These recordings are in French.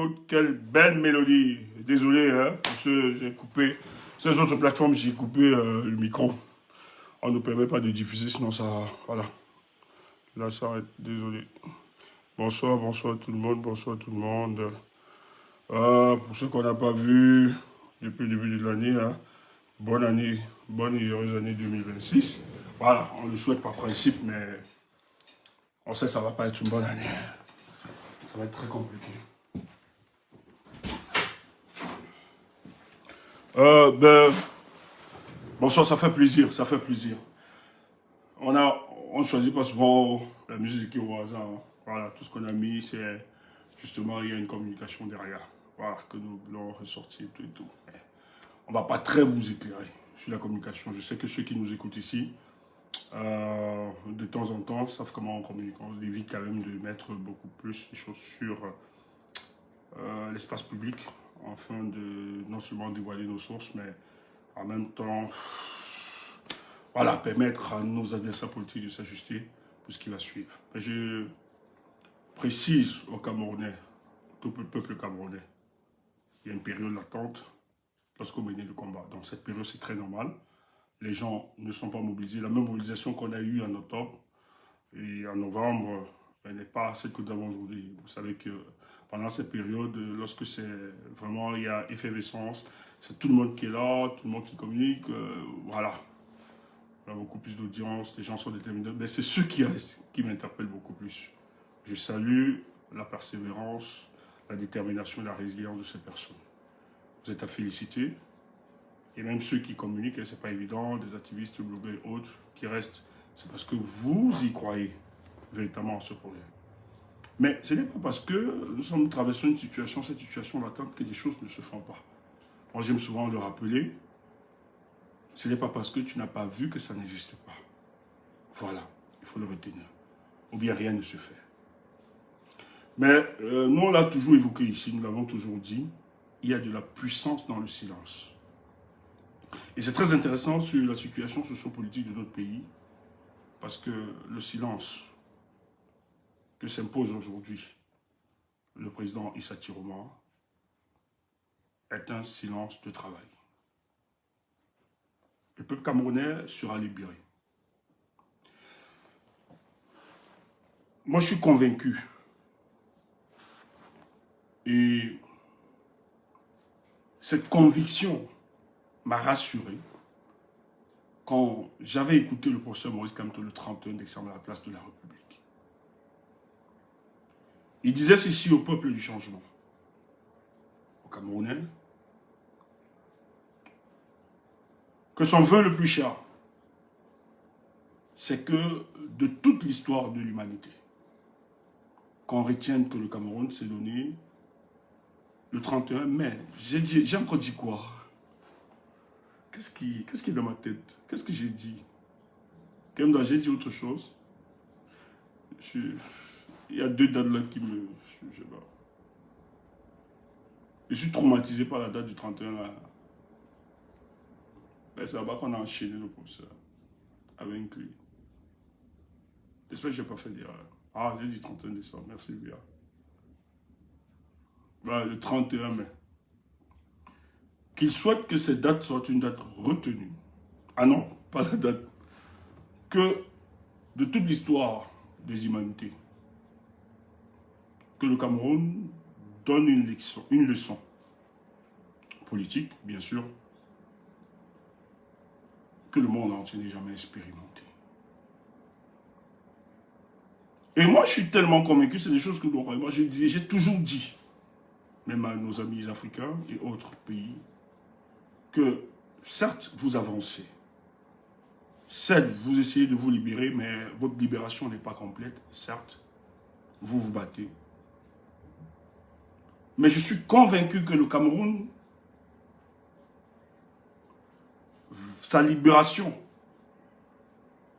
écoute, quelle belle mélodie. Désolé, hein, pour ceux, j'ai coupé. Ces autres plateformes, j'ai coupé le micro. On ne permet pas de diffuser, sinon ça... Voilà. Là, ça arrête. Désolé. Bonsoir, bonsoir tout le monde, bonsoir tout le monde. Pour ceux qu'on n'a pas vu depuis le début de l'année, hein, bonne année, bonne et heureuse année 2026. Voilà, on le souhaite par principe, mais on sait que ça ne va pas être une bonne année. Ça va être très compliqué. Bonsoir, ça fait plaisir, ça fait plaisir. On ne choisit pas souvent la musique qui est au hasard. Hein. Voilà, tout ce qu'on a mis, c'est justement, il y a une communication derrière. Voilà, que nous voulons ressortir tout et tout. On ne va pas très vous éclairer sur la communication. Je sais que ceux qui nous écoutent ici, de temps en temps, savent comment on communique. On évite quand même de mettre beaucoup plus les choses sur l'espace public, afin de non seulement dévoiler nos sources, mais en même temps, voilà, permettre à nos adversaires politiques de s'ajuster pour ce qui va suivre. Mais je précise aux Camerounais, tout le peuple camerounais, il y a une période d'attente lorsqu'on menait le combat. Donc cette période, c'est très normal. Les gens ne sont pas mobilisés. La même mobilisation qu'on a eue en octobre et en novembre, elle n'est pas celle que nous avons aujourd'hui. Vous savez que pendant cette période, lorsque c'est vraiment, il y a effervescence, c'est tout le monde qui est là, tout le monde qui communique, voilà. On a beaucoup plus d'audience, les gens sont déterminés. Mais c'est ceux qui restent qui m'interpellent beaucoup plus. Je salue la persévérance, la détermination et la résilience de ces personnes. Vous êtes à féliciter. Et même ceux qui communiquent, ce n'est pas évident, des activistes, blogueurs et autres, qui restent, c'est parce que vous y croyez véritablement en ce projet. Mais ce n'est pas parce que nous sommes traversés une situation, cette situation d'attente, que des choses ne se font pas. Moi, j'aime souvent le rappeler, ce n'est pas parce que tu n'as pas vu que ça n'existe pas. Voilà, il faut le retenir. Ou bien rien ne se fait. Mais nous, on l'a toujours évoqué ici, nous l'avons toujours dit, il y a de la puissance dans le silence. Et c'est très intéressant sur la situation sociopolitique de notre pays, parce que le silence que s'impose aujourd'hui le président Issa Tiroma est un silence de travail. Le peuple camerounais sera libéré. Moi, je suis convaincu. Et cette conviction m'a rassuré quand j'avais écouté le professeur Maurice Kamto le 31 décembre à la place de la République. Il disait ceci au peuple du changement, aux Camerounais, que son vœu le plus cher, c'est que de toute l'histoire de l'humanité, qu'on retienne que le Cameroun s'est donné le 31 mai. J'ai encore dit quoi? Qu'est-ce qui est dans ma tête? Qu'est-ce que j'ai dit? J'ai dit autre chose. Il y a deux dates là qui me... Je sais pas. Je suis traumatisé par la date du 31 là. C'est là-bas qu'on a enchaîné le professeur avec lui. J'espère que je n'ai pas fait d'erreur. Ah, j'ai dit 31 décembre, merci bien. Voilà, le 31 mai. Qu'il souhaite que cette date soit une date retenue. Ah non, pas la date. Que de toute l'histoire des humanités, que le Cameroun donne une leçon politique, bien sûr, que le monde entier n'ait jamais expérimenté. Et moi, je suis tellement convaincu, c'est des choses que moi, j'ai toujours dit, même à nos amis africains et autres pays, que certes, vous avancez, certes, vous essayez de vous libérer, mais votre libération n'est pas complète, certes, vous vous battez. Mais je suis convaincu que le Cameroun, sa libération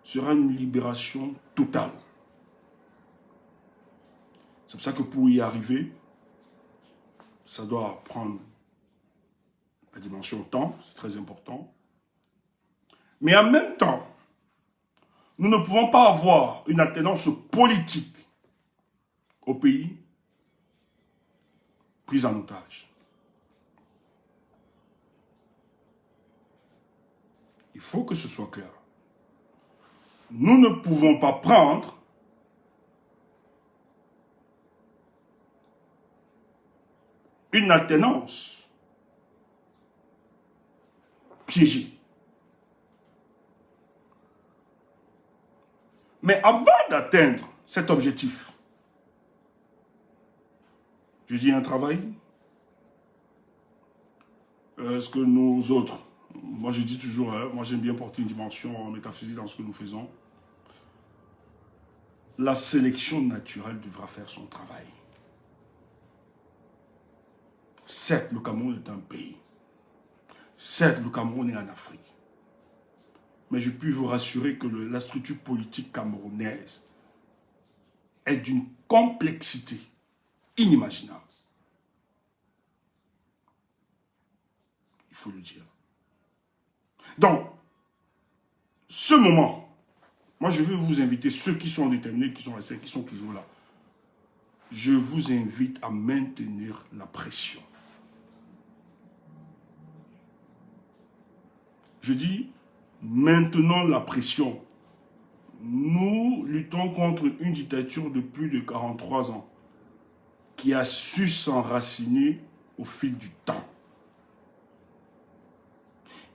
sera une libération totale. C'est pour ça que pour y arriver, ça doit prendre la dimension temps, c'est très important. Mais en même temps, nous ne pouvons pas avoir une alternance politique au pays pris en otage. Il faut que ce soit clair. Nous ne pouvons pas prendre une alternance piégée. Mais avant d'atteindre cet objectif, je dis un travail, ce que nous autres, moi je dis toujours, moi j'aime bien porter une dimension métaphysique dans ce que nous faisons. La sélection naturelle devra faire son travail. Certes, le Cameroun est un pays. Certes, le Cameroun est en Afrique. Mais je puis vous rassurer que la structure politique camerounaise est d'une complexité inimaginable. Il faut le dire. Donc, ce moment, moi je vais vous inviter, ceux qui sont déterminés, qui sont restés, qui sont toujours là, je vous invite à maintenir la pression. Je dis, maintenons la pression. Nous luttons contre une dictature de plus de 43 ans qui a su s'enraciner au fil du temps.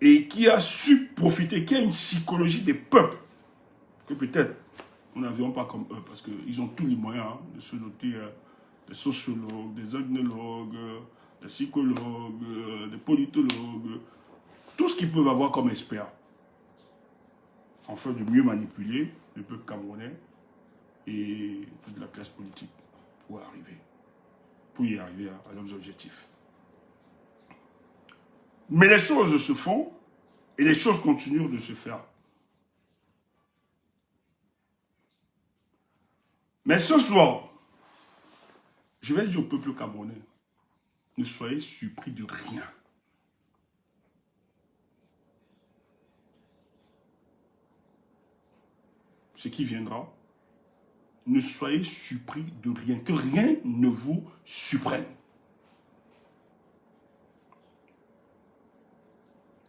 Et qui a su profiter, qui a une psychologie des peuples que peut-être nous n'avions pas comme eux, parce qu'ils ont tous les moyens de se doter des sociologues, des ethnologues, des psychologues, des politologues, tout ce qu'ils peuvent avoir comme experts, afin de mieux manipuler le peuple camerounais et toute la classe politique pour y arriver à leurs objectifs. Mais les choses se font et les choses continuent de se faire. Mais ce soir, je vais dire au peuple camerounais, ne soyez surpris de rien. Ce qui viendra, ne soyez surpris de rien, que rien ne vous surprenne.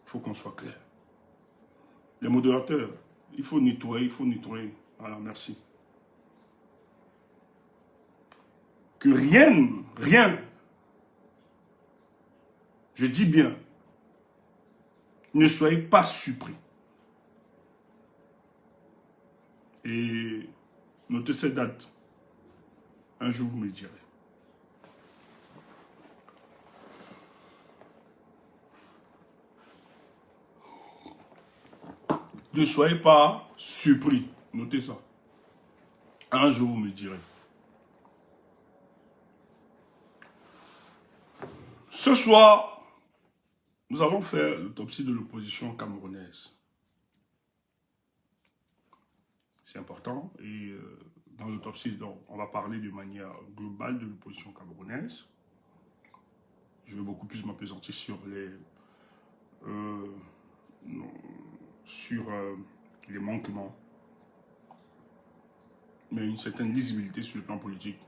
Il faut qu'on soit clair. Les modérateurs, il faut nettoyer, il faut nettoyer. Voilà, merci. Que rien, je dis bien, ne soyez pas surpris. Et notez cette date. Un jour, vous me direz. Ne soyez pas surpris. Notez ça. Un jour, vous me direz. Ce soir, nous allons faire l'autopsie de l'opposition camerounaise. C'est important. Et dans l'autopsie, on va parler de manière globale de l'opposition camerounaise. Je vais beaucoup plus m'appesantir sur les manquements, mais une certaine lisibilité sur le plan politique.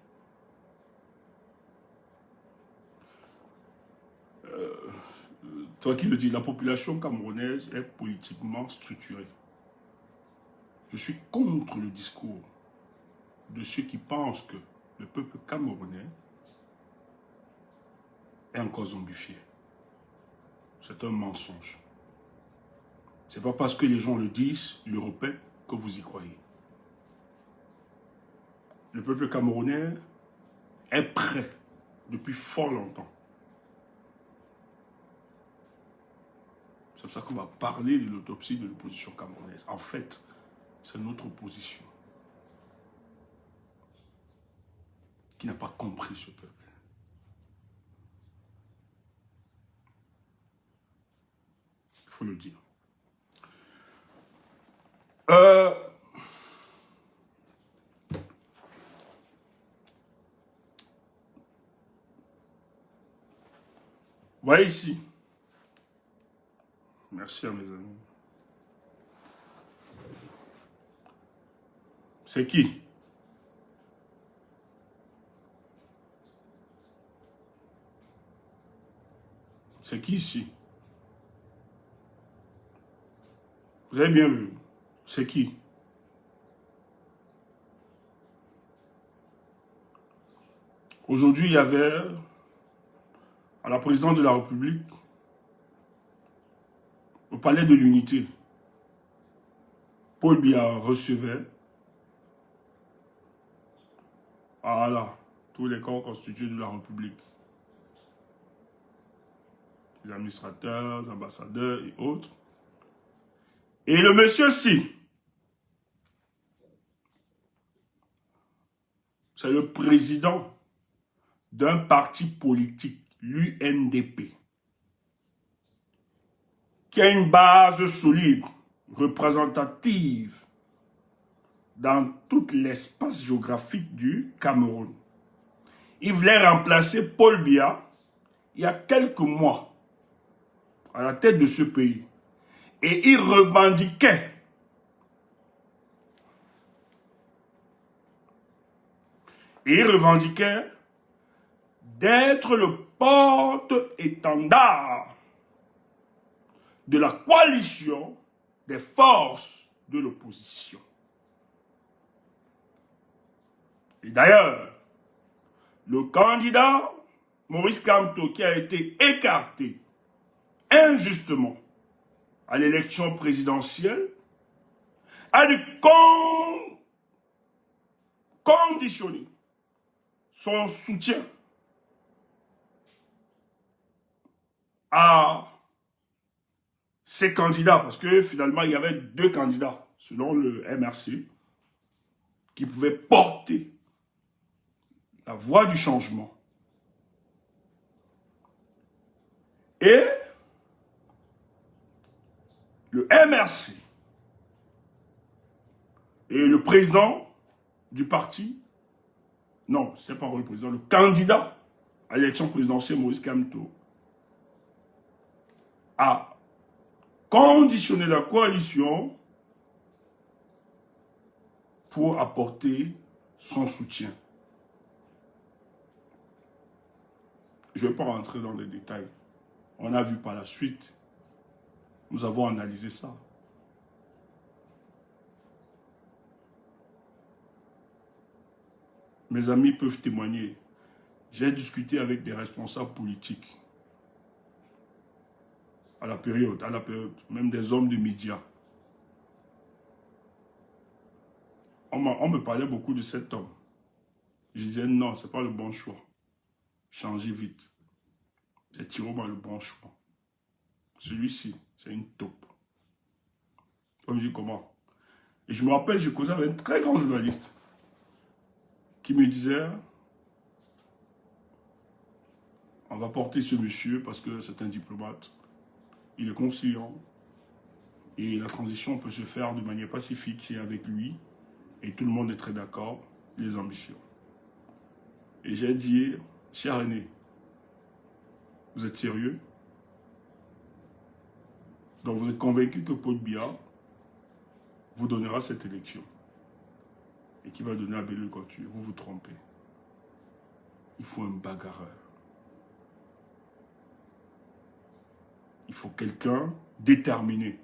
Toi qui le dis, la population camerounaise est politiquement structurée. Je suis contre le discours de ceux qui pensent que le peuple camerounais est encore zombifié. C'est un mensonge. Ce n'est pas parce que les gens le disent, le répètent, que vous y croyez. Le peuple camerounais est prêt depuis fort longtemps. C'est pour ça qu'on va parler de l'autopsie de l'opposition camerounaise. En fait, c'est notre opposition qui n'a pas compris ce peuple. Il faut le dire. Voyez ici. Merci à mes amis. C'est qui? C'est qui ici? Vous avez bien vu. C'est qui? Aujourd'hui, il y avait à la présidente de la République, au palais de l'Unité, Paul Biya recevait, voilà, tous les corps constitués de la République. Les administrateurs, les ambassadeurs et autres. Et le monsieur-ci, c'est le président d'un parti politique, l'UNDP, qui a une base solide, représentative dans tout l'espace géographique du Cameroun. Il voulait remplacer Paul Biya il y a quelques mois à la tête de ce pays. Et il revendiquait d'être le porte-étendard de la coalition des forces de l'opposition. Et d'ailleurs, le candidat Maurice Kamto, qui a été écarté injustement à l'élection présidentielle, a dû conditionner son soutien à ces candidats, parce que finalement il y avait 2 candidats, selon le MRC, qui pouvaient porter la voie du changement. Et le MRC et le président du parti, non, ce n'est pas le président, le candidat à l'élection présidentielle, Maurice Kamto, a conditionné la coalition pour apporter son soutien. Je ne vais pas rentrer dans les détails. On a vu par la suite. Nous avons analysé ça. Mes amis peuvent témoigner. J'ai discuté avec des responsables politiques à la période, même des hommes de médias. On me parlait beaucoup de cet homme. Je disais non, ce n'est pas le bon choix. Changez vite. C'est Tiroma le bon choix. Celui-ci, c'est une taupe. Comme je dis comment. Et je me rappelle, je causais avec un très grand journaliste qui me disait on va porter ce monsieur parce que c'est un diplomate. Il est conciliant. Et la transition peut se faire de manière pacifique, c'est avec lui. Et tout le monde est très d'accord, les ambitions. Et j'ai dit, cher René, vous êtes sérieux? Donc vous êtes convaincu que Paul Biya vous donnera cette élection et qui va donner à Bello Culture? Vous vous trompez. Il faut un bagarreur. Il faut quelqu'un déterminé.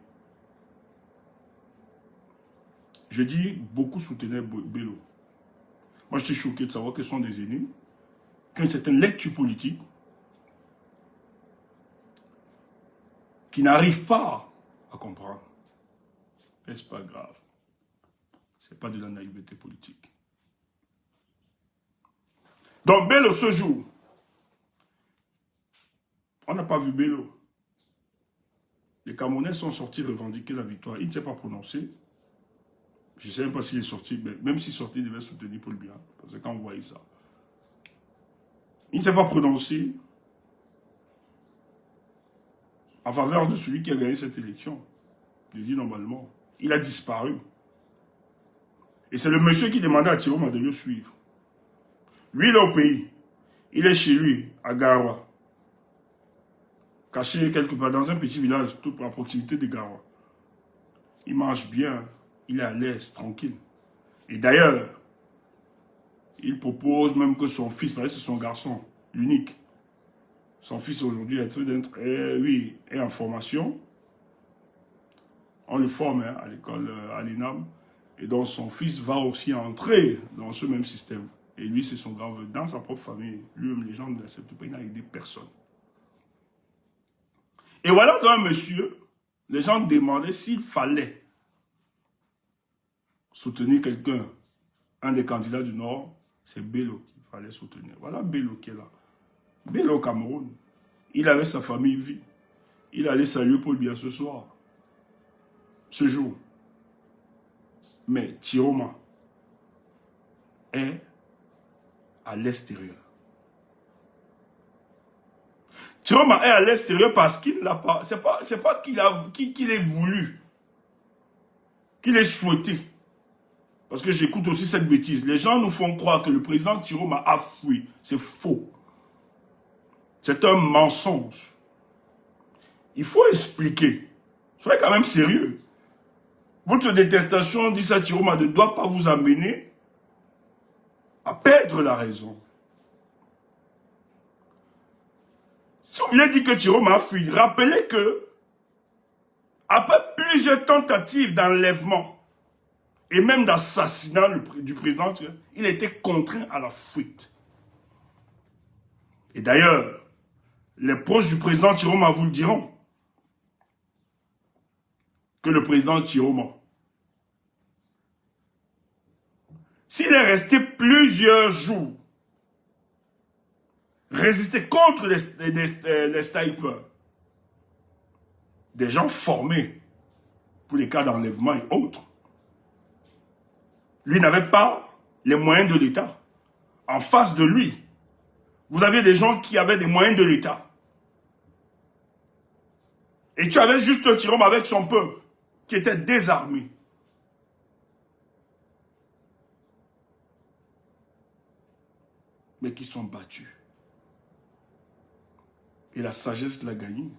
Je dis, beaucoup soutenaient Bello. Moi, j'étais choqué de savoir que ce sont des aînés, qui ont une certaine lecture politique, qui n'arrivent pas à comprendre. Mais ce n'est pas grave. Ce n'est pas de la naïveté politique. Donc, Bello, ce jour, on n'a pas vu Bello. Les Camerounais sont sortis revendiquer la victoire. Il ne s'est pas prononcé. Je ne sais même pas s'il est sorti, mais même s'il est sorti, il devait soutenir Paul Biya. Parce que quand vous voyez ça. Il ne s'est pas prononcé en faveur de celui qui a gagné cette élection. Je dis normalement. Il a disparu. Et c'est le monsieur qui demandait à Tiroma de le suivre. Lui, il est au pays. Il est chez lui, à Garoua. Caché quelque part dans un petit village, tout à proximité de Garoua. Il mange bien. Il est à l'aise, tranquille. Et d'ailleurs, il propose même que son fils, parce que c'est son garçon, l'unique, Son fils aujourd'hui est en formation. On le forme hein, à l'école, à l'ENAM. Et donc son fils va aussi entrer dans ce même système. Et lui, c'est son grand vœu. Dans sa propre famille, lui-même, les gens ne l'acceptent pas. Il n'a aidé personne. Et voilà donc un monsieur, les gens demandaient s'il fallait soutenir quelqu'un, un des candidats du Nord, c'est Bello qu'il fallait soutenir. Voilà Bello qui est là. Bello au Cameroun. Il avait sa famille vie. Il allait saluer Paul Biya ce soir. Ce jour. Mais Chiroma est à l'extérieur. Chiroma est à l'extérieur parce qu'il n'a pas. C'est pas qu'il ait voulu, qu'il ait souhaité. Parce que j'écoute aussi cette bêtise. Les gens nous font croire que le président Chiroma a fui. C'est faux. C'est un mensonge. Il faut expliquer. Soyez quand même sérieux. Votre détestation d'Issa Chiroma ne doit pas vous amener à perdre la raison. Si on vient dire que Chiroma a fui, rappelez que après plusieurs tentatives d'enlèvement et même d'assassinat du président, il a été contraint à la fuite. Et d'ailleurs, les proches du président Chiroma vous le diront que le président Chiroma, s'il est resté plusieurs jours, résister contre les snipers, des gens formés pour les cas d'enlèvement et autres, lui n'avait pas les moyens de l'État. En face de lui, vous aviez des gens qui avaient des moyens de l'État. Et tu avais juste Chiroma avec son peuple, qui était désarmé. Mais qui sont battus. Et la sagesse l'a gagné.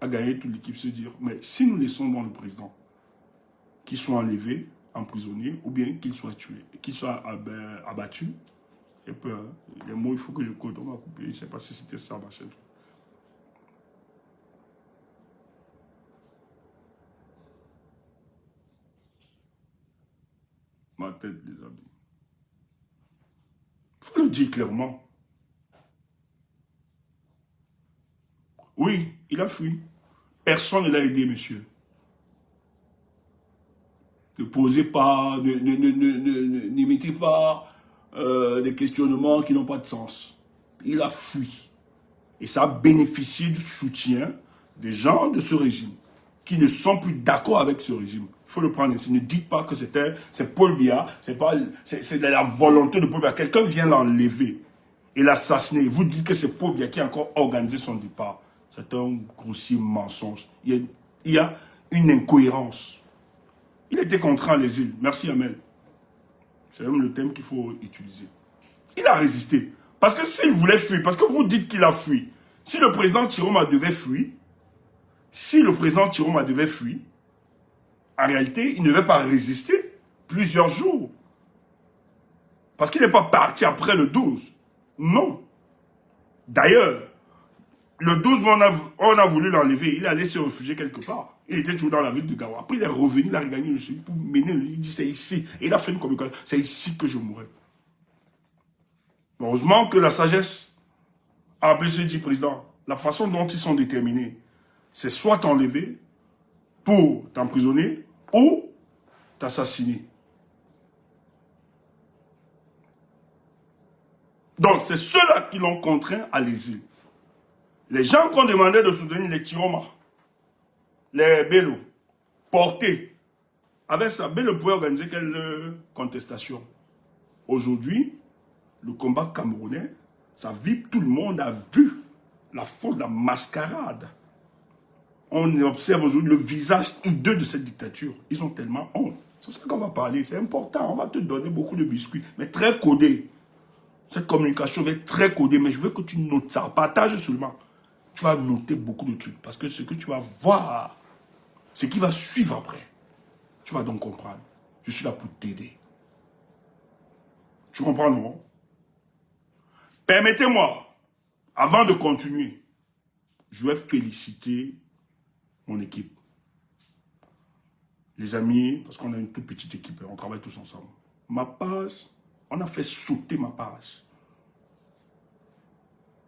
A gagné toute l'équipe se dire, mais si nous laissons dans le président, qu'il soit enlevé, emprisonné, ou bien qu'il soit tué, qu'il soit abattu, j'ai peur. Hein. Les mots, il faut que je compte, on va couper. Je ne sais pas si c'était ça, ma chaîne. Ma tête, les amis. Il faut le dire clairement. Oui, il a fui. Personne ne l'a aidé, monsieur. Ne posez pas, n'imitez pas des questionnements qui n'ont pas de sens. Il a fui. Et ça a bénéficié du soutien des gens de ce régime qui ne sont plus d'accord avec ce régime. Il faut le prendre ainsi. Ne dites pas que c'est Paul Biya, c'est la volonté de Paul Biya. Quelqu'un vient l'enlever et l'assassiner. Vous dites que c'est Paul Biya qui a encore organisé son départ. C'est un grossier mensonge. Il y a une incohérence. Il était contraint à l'exil. Merci Amel. C'est même le thème qu'il faut utiliser. Il a résisté. Parce que s'il voulait fuir, parce que vous dites qu'il a fui, si le président Chiroma devait fuir, en réalité, il ne devait pas résister plusieurs jours. Parce qu'il n'est pas parti après le 12. Non. D'ailleurs, le 12, on a voulu l'enlever. Il allait se réfugier quelque part. Il était toujours dans la ville de Gawa. Après, il est revenu, il a regagné le sud pour mener. Il dit, c'est ici. Et il a fait une communication. C'est ici que je mourrai. Heureusement que la sagesse a appelé ce dit président. La façon dont ils sont déterminés, c'est soit t'enlever pour t'emprisonner ou t'assassiner. Donc, c'est ceux-là qui l'ont contraint à l'exil. Les gens qu'on demandait de soutenir les Chiroma, les Bello, portés, avec ça, Bello pouvait organiser quelle contestation. Aujourd'hui, le combat camerounais, ça vibre, tout le monde a vu la faute, la mascarade. On observe aujourd'hui le visage hideux de cette dictature. Ils ont tellement honte. C'est ça qu'on va parler, c'est important. On va te donner beaucoup de biscuits, mais très codé. Cette communication va être très codée, mais je veux que tu notes ça. Partage seulement. Tu vas noter beaucoup de trucs. Parce que ce que tu vas voir, ce qui va suivre après, tu vas donc comprendre. Je suis là pour t'aider. Tu comprends, non? Permettez-moi, avant de continuer, je vais féliciter mon équipe. Les amis, parce qu'on a une toute petite équipe, on travaille tous ensemble. Ma page, on a fait sauter ma page.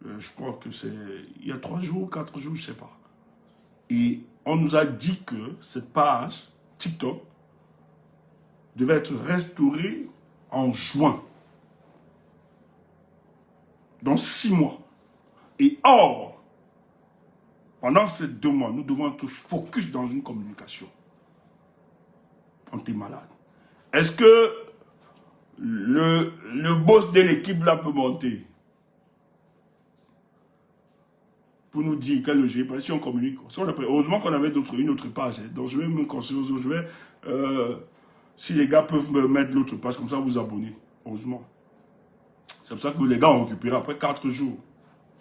Je crois que c'est il y a 3 jours, 4 jours, je ne sais pas. Et on nous a dit que cette page TikTok devait être restaurée en juin. Dans 6 mois. Et or, pendant ces 2 mois, nous devons être focus dans une communication. On est malade. Est-ce que le boss de l'équipe là peut monter pour nous dire quel loger, parce que si on communique, heureusement qu'on avait une autre page, hein, donc je vais me conseiller, si les gars peuvent me mettre l'autre page, comme ça vous abonnez, heureusement. C'est pour ça que les gars ont récupéré après 4 jours.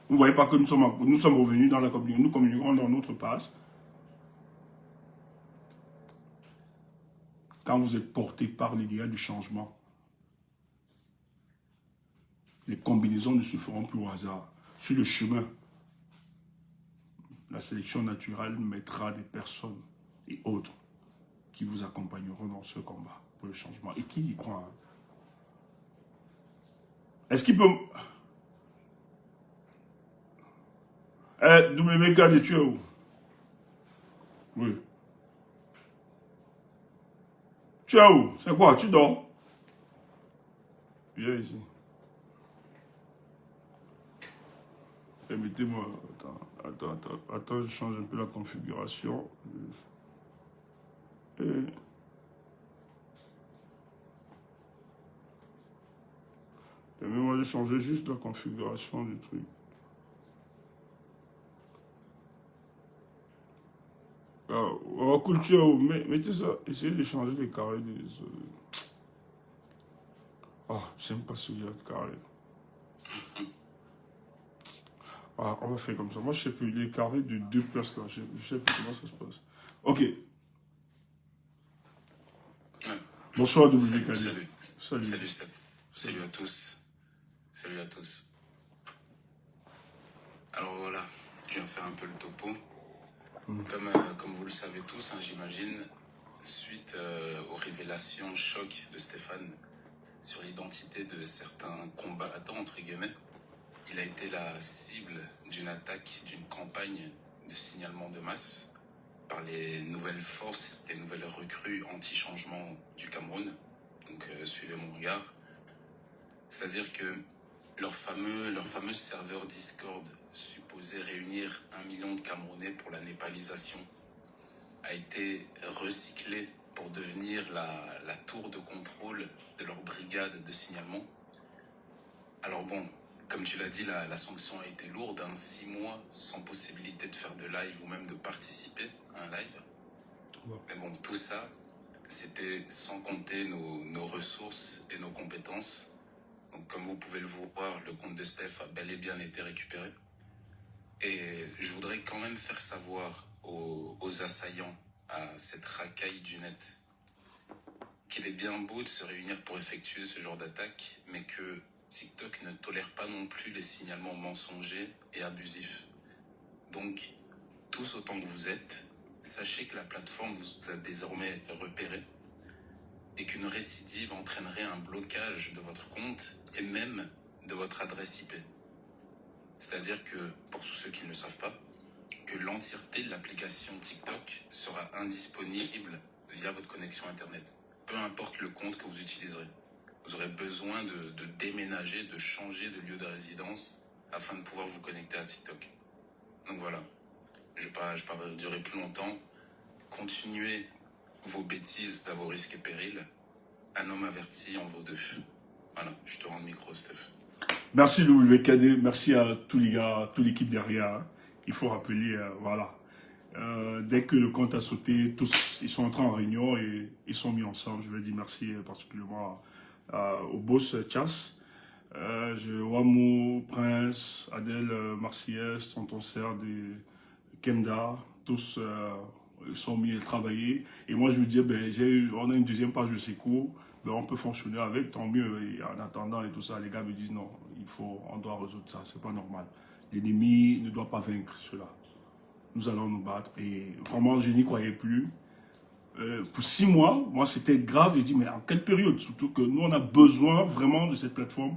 Vous ne voyez pas que nous sommes revenus dans la communication, nous communiquons dans notre page. Quand vous êtes porté par l'idéal du changement, les combinaisons ne se feront plus au hasard. Sur le chemin, la sélection naturelle mettra des personnes et autres qui vous accompagneront dans ce combat pour le changement. Et qui y croit, hein? Est-ce qu'il peut... WKD, tu es où? Oui. Tu es où? C'est quoi? Tu dors? Viens ici. Permettez-moi. Attends, je change un peu la configuration. Permettez-moi de changer juste la configuration du truc. Culture, mettez ça. Essayez de changer les carrés des... j'aime pas celui-là de carré. On va faire comme ça. Moi, je sais plus. Les carrés de 2 places là. Je sais plus comment ça se passe. Ok. Bonsoir, WKD. Salut, Steph. Salut à tous. Salut à tous. Alors voilà, je viens faire un peu le topo. Comme vous le savez tous, hein, j'imagine, suite aux révélations choc de Stéphane sur l'identité de certains combattants, entre guillemets, il a été la cible d'une attaque, d'une campagne de signalement de masse par les nouvelles forces, les nouvelles recrues anti-changement du Cameroun. Donc suivez mon regard. C'est-à-dire que leur fameux serveur Discord supposé réunir 1 million de Camerounais pour la népalisation a été recyclé pour devenir la tour de contrôle de leur brigade de signalement. Alors bon, comme tu l'as dit, la sanction a été lourde, 6 mois sans possibilité de faire de live ou même de participer à un live. Ouais. Mais bon, tout ça, c'était sans compter nos ressources et nos compétences. Donc comme vous pouvez le voir, le compte de Steph a bel et bien été récupéré. Et je voudrais quand même faire savoir aux assaillants, à cette racaille du net, qu'il est bien beau de se réunir pour effectuer ce genre d'attaque, mais que TikTok ne tolère pas non plus les signalements mensongers et abusifs. Donc, tous autant que vous êtes, sachez que la plateforme vous a désormais repéré et qu'une récidive entraînerait un blocage de votre compte et même de votre adresse IP. C'est-à-dire que, pour tous ceux qui ne le savent pas, que l'entièreté de l'application TikTok sera indisponible via votre connexion Internet. Peu importe le compte que vous utiliserez. Vous aurez besoin de déménager, de changer de lieu de résidence afin de pouvoir vous connecter à TikTok. Donc voilà, je ne vais pas durer plus longtemps. Continuez vos bêtises à vos risques et périls. Un homme averti en vaut 2. Voilà, je te rends le micro, Steph. Merci WKD, merci à tous les gars, toute l'équipe derrière. Il faut rappeler, voilà. Dès que le compte a sauté, tous ils sont entrés en réunion et ils sont mis ensemble. Je veux dire merci particulièrement au boss Chas, Wamou, Prince, Adèle, Marseillaise, Tonton Serre, Kemda, tous ils sont mis à travailler. Et moi je me dis, on a une deuxième page de secours, on peut fonctionner avec, tant mieux. Et en attendant et tout ça, les gars me disent non, on doit résoudre ça, c'est pas normal. L'ennemi ne doit pas vaincre cela. nous allons nous battre. Et vraiment, je n'y croyais plus. Pour 6 mois, moi, c'était grave. J'ai dit, mais en quelle période? Surtout que nous, on a besoin vraiment de cette plateforme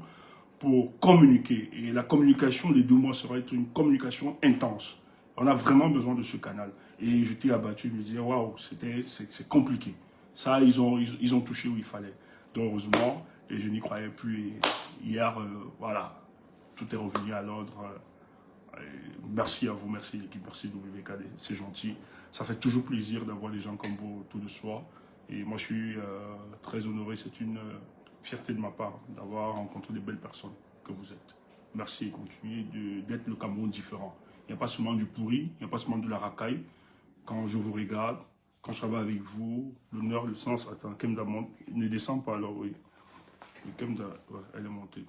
pour communiquer. Et la communication, les 2 mois, sera être une communication intense. On a vraiment besoin de ce canal. Et je t'ai abattu, je me disais, waouh, c'est compliqué. Ça, ils ont touché où il fallait. Donc, heureusement, et je n'y croyais plus. Et hier, voilà, tout est revenu à l'ordre. Merci à vous, merci l'équipe, merci WKD, c'est gentil. Ça fait toujours plaisir d'avoir des gens comme vous autour de soi. Et moi, je suis très honoré, c'est une fierté de ma part d'avoir rencontré de belles personnes que vous êtes. Merci et continuez d'être le Cameroun différent. Il n'y a pas seulement du pourri, il n'y a pas seulement de la racaille. Quand je vous regarde, quand je travaille avec vous, l'honneur, le sens, attends, Kemda monte, ne descend pas alors, oui. Kemda, ouais, elle est montée.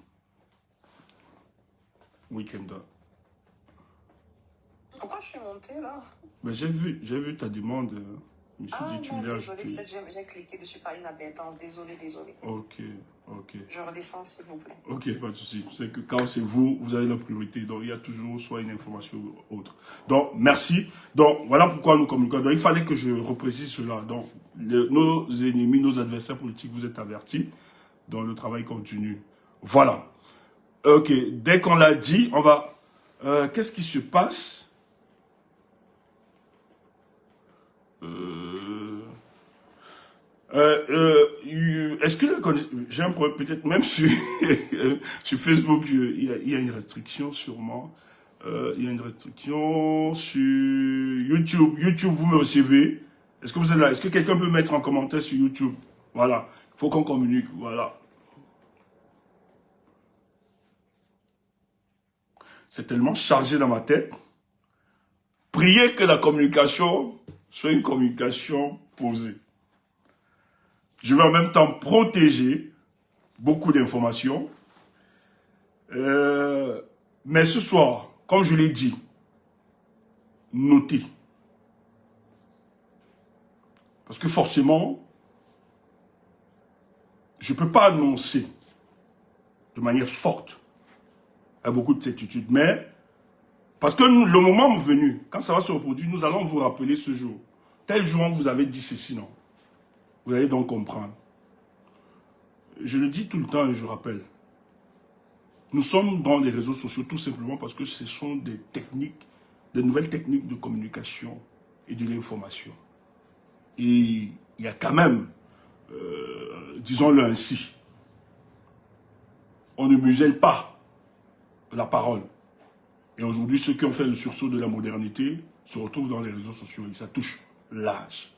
Oui, Kemda. Pourquoi je suis montée là? Ben, j'ai vu ta demande. Je me suis dit, tu non, l'as désolé, ajouté. peut-être j'ai cliqué dessus par inadvertance. Désolé. Ok, ok. Je redescends s'il vous plaît. Ok, pas de souci. C'est que quand c'est vous, vous avez la priorité. Donc, il y a toujours soit une information ou autre. Donc, merci. Donc, voilà pourquoi nous communiquons. Donc, il fallait que je reprécise cela. Donc, nos ennemis, nos adversaires politiques, vous êtes avertis. Donc, le travail continue. Voilà. Ok, dès qu'on l'a dit, on va... qu'est-ce qui se passe? Est-ce que j'ai un problème peut-être même sur, sur Facebook, il y a une restriction sûrement. Il y a une restriction sur YouTube. YouTube, vous me recevez? Est-ce que vous êtes là? Est-ce que quelqu'un peut mettre en commentaire sur YouTube? Voilà. Il faut qu'on communique. Voilà. C'est tellement chargé dans ma tête. Priez que la communication soit une communication posée. Je vais en même temps protéger beaucoup d'informations. Mais ce soir, comme je l'ai dit, notez. Parce que forcément, je ne peux pas annoncer de manière forte à beaucoup de certitude. Mais, parce que le moment venu, quand ça va se reproduire, nous allons vous rappeler ce jour. Tel jour, vous avez dit ceci, non. Vous allez donc comprendre. Je le dis tout le temps et je rappelle. Nous sommes dans les réseaux sociaux tout simplement parce que ce sont des techniques, des nouvelles techniques de communication et de l'information. Et il y a quand même, disons-le ainsi, on ne muselle pas la parole. Et aujourd'hui, ceux qui ont fait le sursaut de la modernité se retrouvent dans les réseaux sociaux et ça touche l'âge.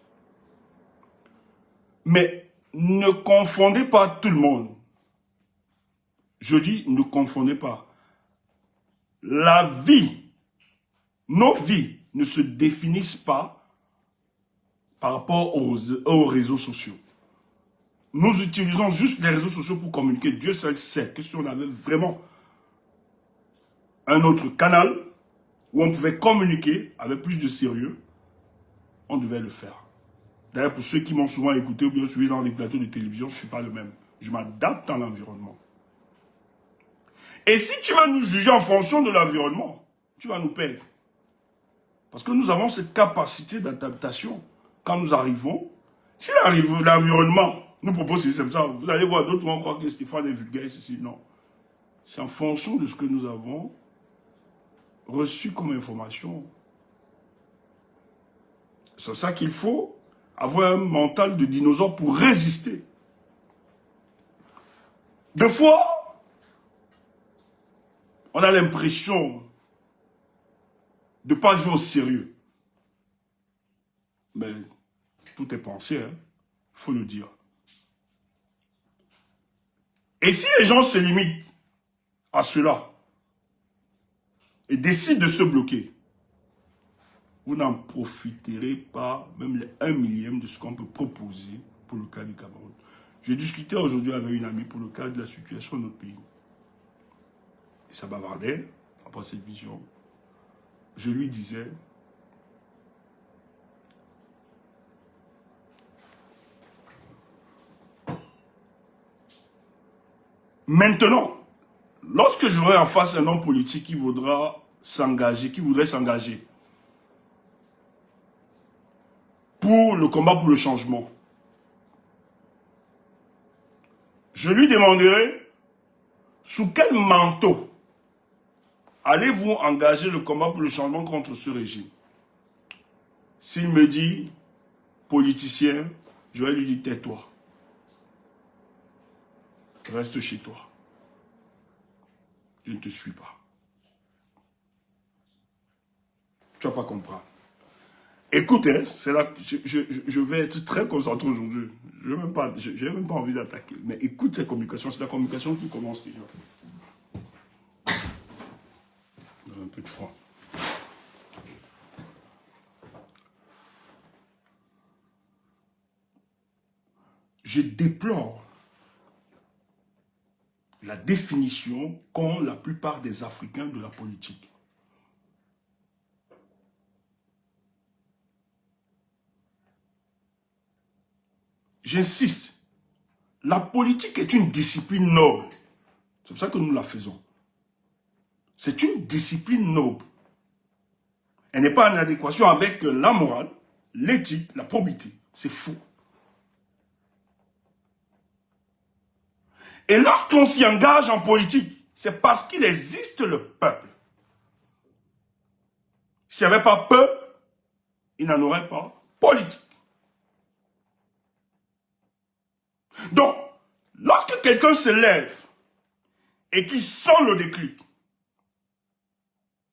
Mais ne confondez pas tout le monde. Je dis, ne confondez pas. La vie, nos vies ne se définissent pas par rapport aux réseaux sociaux. Nous utilisons juste les réseaux sociaux pour communiquer. Dieu seul sait que si on avait vraiment un autre canal où on pouvait communiquer avec plus de sérieux, on devait le faire. D'ailleurs, pour ceux qui m'ont souvent écouté ou bien suivi dans les plateaux de télévision, je ne suis pas le même. Je m'adapte à l'environnement. Et si tu vas nous juger en fonction de l'environnement, tu vas nous perdre. Parce que nous avons cette capacité d'adaptation. Quand nous arrivons, si l'environnement nous propose ceci, c'est ça, vous allez voir, d'autres vont croire que Stéphane est vulgaire, ceci, non. C'est en fonction de ce que nous avons reçu comme information. C'est ça qu'il faut avoir un mental de dinosaure pour résister. Des fois, on a l'impression de ne pas jouer au sérieux. Mais tout est pensé, hein, il faut le dire. Et si les gens se limitent à cela et décident de se bloquer, vous n'en profiterez pas même les 1 millième de ce qu'on peut proposer pour le cas du Cameroun. J'ai discuté aujourd'hui avec une amie pour le cas de la situation de notre pays. Et ça bavardait après cette vision. Je lui disais, maintenant, lorsque j'aurai en face un homme politique qui voudrait s'engager, pour le combat pour le changement. Je lui demanderai sous quel manteau allez-vous engager le combat pour le changement contre ce régime. S'il me dit politicien, je vais lui dire tais-toi. Reste chez toi. Je ne te suis pas. Tu vas pas comprendre. Écoute, hein, c'est là que je vais être très concentré aujourd'hui. Je n'ai même pas envie d'attaquer. Mais écoute cette communication. C'est la communication qui commence déjà. Un peu de froid. Je déplore la définition qu'ont la plupart des Africains de la politique. J'insiste, la politique est une discipline noble. C'est pour ça que nous la faisons. C'est une discipline noble. Elle n'est pas en adéquation avec la morale, l'éthique, la probité. C'est faux. Et lorsqu'on s'y engage en politique, c'est parce qu'il existe le peuple. S'il n'y avait pas peuple, il n'en aurait pas politique. Donc, lorsque quelqu'un se lève et qu'il sent le déclic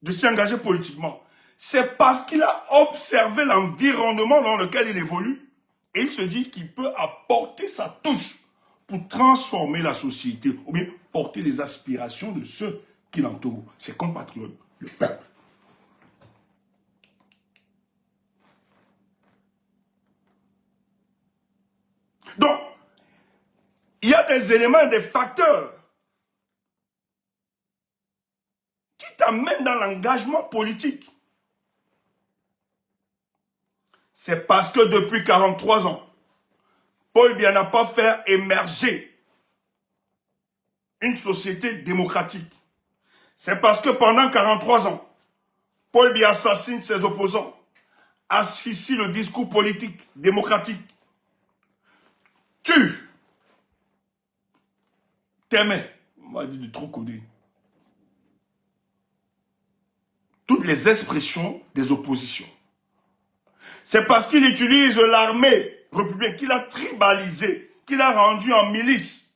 de s'y engager politiquement, c'est parce qu'il a observé l'environnement dans lequel il évolue et il se dit qu'il peut apporter sa touche pour transformer la société ou bien porter les aspirations de ceux qui l'entourent, ses compatriotes, le peuple. Donc, il y a des éléments, des facteurs qui t'amènent dans l'engagement politique. C'est parce que depuis 43 ans, Paul Biya n'a pas fait émerger une société démocratique. C'est parce que pendant 43 ans, Paul Biya assassine ses opposants, asphyxie le discours politique démocratique, tue, t'aimais, on va dire de trop codé, toutes les expressions des oppositions. C'est parce qu'il utilise l'armée républicaine, qu'il a tribalisé, qu'il a rendu en milice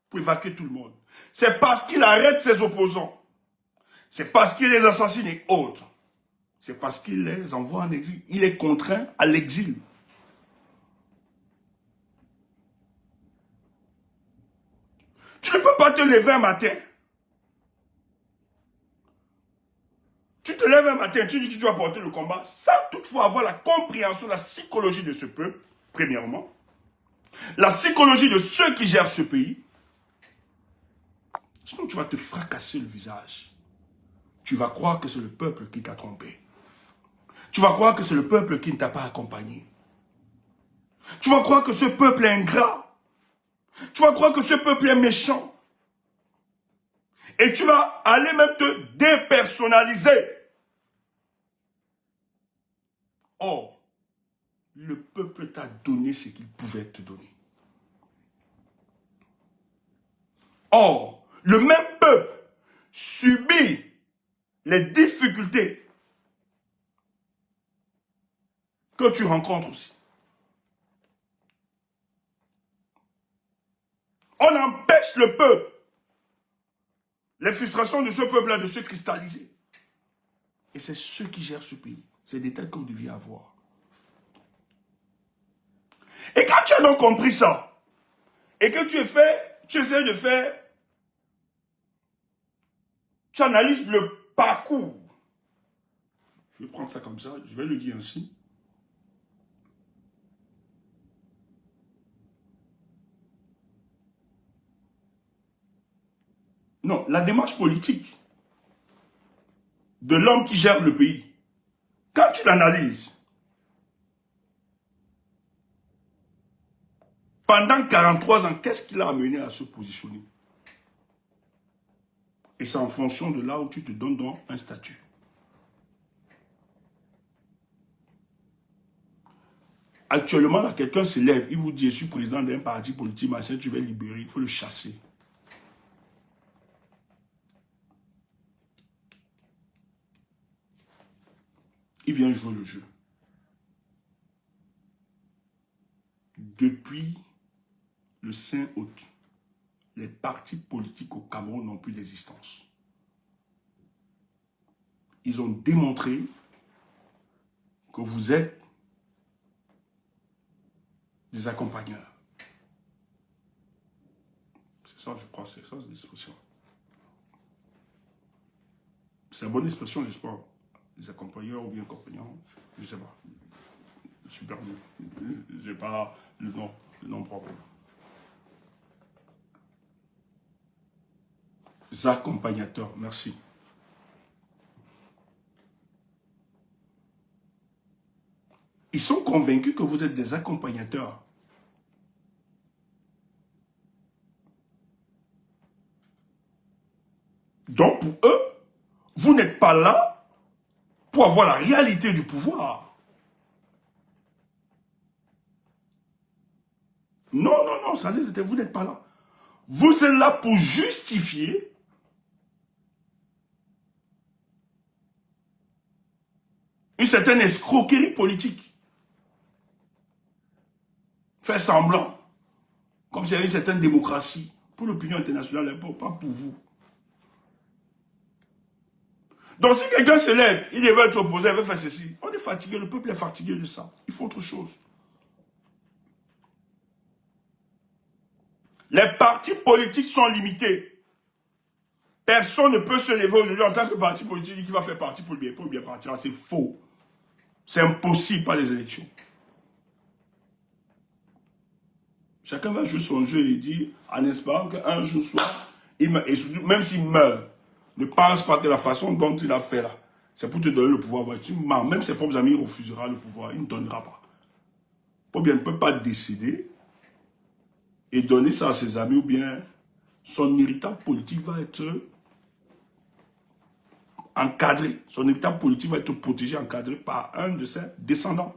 pour évacuer tout le monde. C'est parce qu'il arrête ses opposants. C'est parce qu'il les assassine et autres. C'est parce qu'il les envoie en exil. Il est contraint à l'exil. Tu ne peux pas te lever un matin. Tu te lèves un matin, tu dis que tu dois porter le combat sans toutefois avoir la compréhension, la psychologie de ce peuple, premièrement. La psychologie de ceux qui gèrent ce pays. Sinon, tu vas te fracasser le visage. Tu vas croire que c'est le peuple qui t'a trompé. Tu vas croire que c'est le peuple qui ne t'a pas accompagné. Tu vas croire que ce peuple est ingrat. Tu vas croire que ce peuple est méchant. Et tu vas aller même te dépersonnaliser. Or, le peuple t'a donné ce qu'il pouvait te donner. Or, le même peuple subit les difficultés que tu rencontres aussi. On empêche le peuple, les frustrations de ce peuple-là de se cristalliser. Et c'est ceux qui gèrent ce pays. C'est des détails qu'on devait avoir. Et quand tu as donc compris ça, et que tu essaies de faire, tu analyses le parcours. Je vais prendre ça comme ça, je vais le dire ainsi. Non, la démarche politique de l'homme qui gère le pays, quand tu l'analyses, pendant 43 ans, qu'est-ce qui l'a amené à se positionner? Et c'est en fonction de là où tu te donnes donc un statut. Actuellement, là, quelqu'un se lève, il vous dit, je suis président d'un parti politique, machin, tu vas libérer, il faut le chasser. Il vient jouer le jeu. Depuis le 5 août, les partis politiques au Cameroun n'ont plus d'existence. Ils ont démontré que vous êtes des accompagneurs. C'est ça, je crois, c'est ça l'expression. C'est la bonne expression, j'espère. Les accompagneurs ou bien compagnons, je ne sais pas. Super, je n'ai pas le nom propre. Les accompagnateurs, merci. Ils sont convaincus que vous êtes des accompagnateurs. Donc pour eux, vous n'êtes pas là pour avoir la réalité du pouvoir. Non, non, non, ça les était, vous n'êtes pas là. Vous êtes là pour justifier une certaine escroquerie politique. Faire semblant, comme s'il y avait une certaine démocratie pour l'opinion internationale, pas pour vous. Donc si quelqu'un se lève, il veut être opposé, il veut faire ceci, on est fatigué, le peuple est fatigué de ça. Il faut autre chose. Les partis politiques sont limités. Personne ne peut se lever aujourd'hui en tant que parti politique qui va faire partie pour le bien partir. C'est faux. C'est impossible par les élections. Chacun va jouer son jeu et dire, en espérant qu'un jour soit, et surtout, même s'il meurt, ne pense pas que la façon dont il a fait là, c'est pour te donner le pouvoir. Même ses propres amis, il refusera le pouvoir, il ne donnera pas. Pour bien, il ne peut pas décider et donner ça à ses amis, ou bien son héritage politique va être encadré. Son héritage politique va être protégé, encadré par un de ses descendants.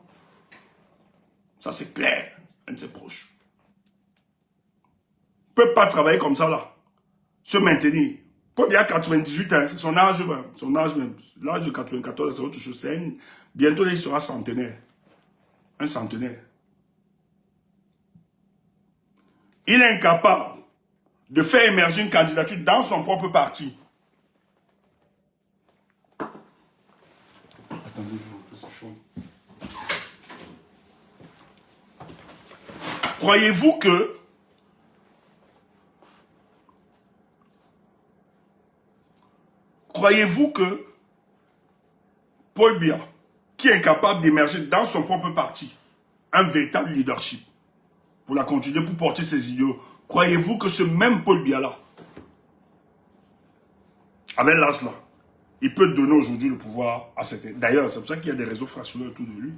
Ça, c'est clair, un de ses proches. Il ne peut pas travailler comme ça, là. Se maintenir. Paul Biya a 98 ans, c'est son âge même. Son âge même. L'âge de 94, c'est autre chose. Bientôt, il sera centenaire. Un centenaire. Il est incapable de faire émerger une candidature dans son propre parti. Attendez, c'est chaud. Croyez-vous que Paul Biya, qui est incapable d'émerger dans son propre parti, un véritable leadership, pour la continuer, pour porter ses idéaux, croyez-vous que ce même Paul Biya-là, avec l'âge là, il peut donner aujourd'hui le pouvoir à certains. D'ailleurs, c'est pour ça qu'il y a des réseaux fractionnés autour de lui.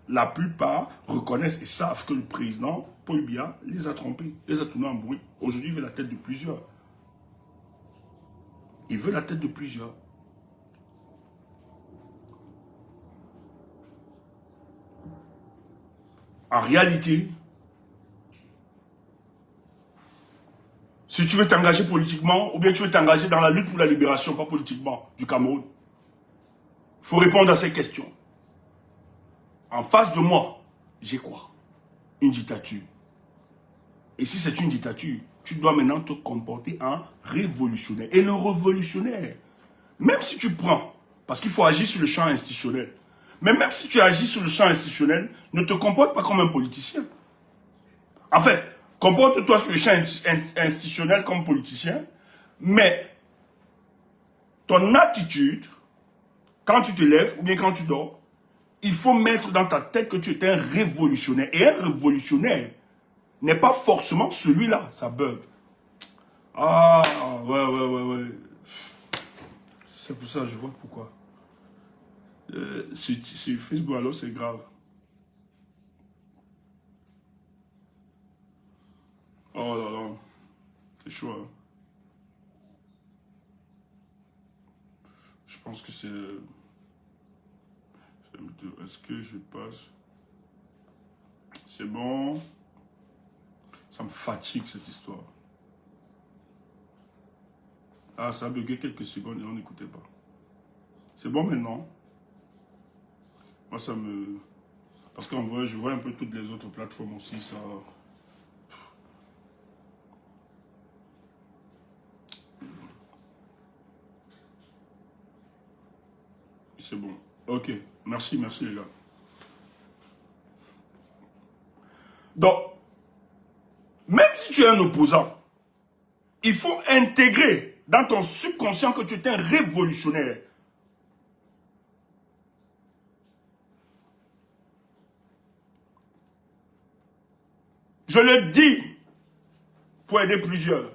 La plupart reconnaissent et savent que le président Paul Biya les a trompés, les a tournés en bruit. Aujourd'hui, il veut la tête de plusieurs. Il veut la tête de plusieurs. En réalité, si tu veux t'engager politiquement, ou bien tu veux t'engager dans la lutte pour la libération, pas politiquement, du Cameroun, il faut répondre à ces questions. En face de moi, j'ai quoi? Une dictature. Et si c'est une dictature, tu dois maintenant te comporter en révolutionnaire. Et le révolutionnaire, même si tu prends, parce qu'il faut agir sur le champ institutionnel, mais même si tu agis sur le champ institutionnel, ne te comporte pas comme un politicien. En fait, comporte-toi sur le champ institutionnel comme politicien, mais ton attitude, quand tu te lèves ou bien quand tu dors, il faut mettre dans ta tête que tu es un révolutionnaire. Et un révolutionnaire n'est pas forcément celui-là, ça bug. Ah, ouais. C'est pour ça, je vois pourquoi. Sur Facebook, alors c'est grave. Oh là là, c'est chaud. Hein. Je pense que c'est... Est-ce que je passe? C'est bon. Ça me fatigue cette histoire. Ah, ça a bugué quelques secondes et on n'écoutait pas. C'est bon maintenant. Moi, ça me... Parce qu'en vrai, je vois un peu toutes les autres plateformes aussi, ça... C'est bon. Ok. Merci les gars. Donc, même si tu es un opposant, il faut intégrer dans ton subconscient que tu es un révolutionnaire. Je le dis pour aider plusieurs.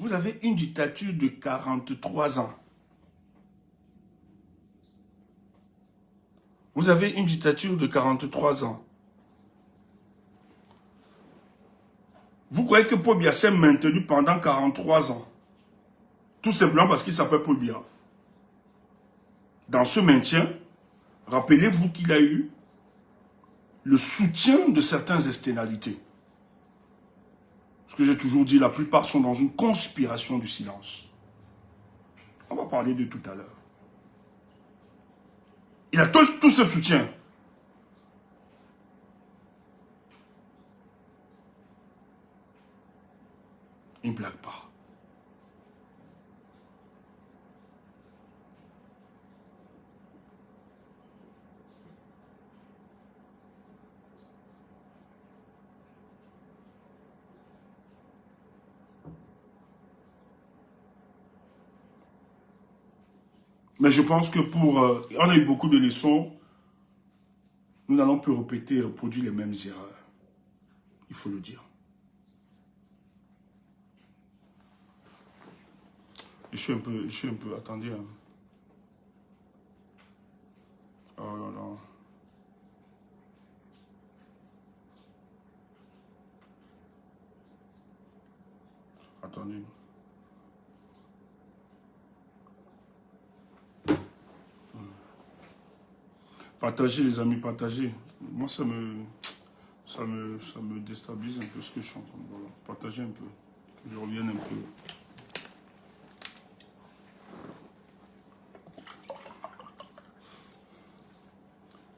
Vous avez une dictature de 43 ans. Vous avez une dictature de 43 ans. Vous croyez que Paul Biya s'est maintenu pendant 43 ans? Tout simplement parce qu'il s'appelle Paul Biya. Dans ce maintien, rappelez-vous qu'il a eu le soutien de certaines externalités. Ce que j'ai toujours dit, la plupart sont dans une conspiration du silence. On va parler de tout à l'heure. Il a tout ce soutien. Il ne blague pas. Mais je pense que on a eu beaucoup de leçons. Nous n'allons plus répéter et reproduire les mêmes erreurs. Il faut le dire. Je suis un peu, attendez. Hein. Oh là là. Attendez. Partagez les amis, partagez. Moi ça me déstabilise un peu ce que je suis en train de voir. Partagez un peu. Que je revienne un peu.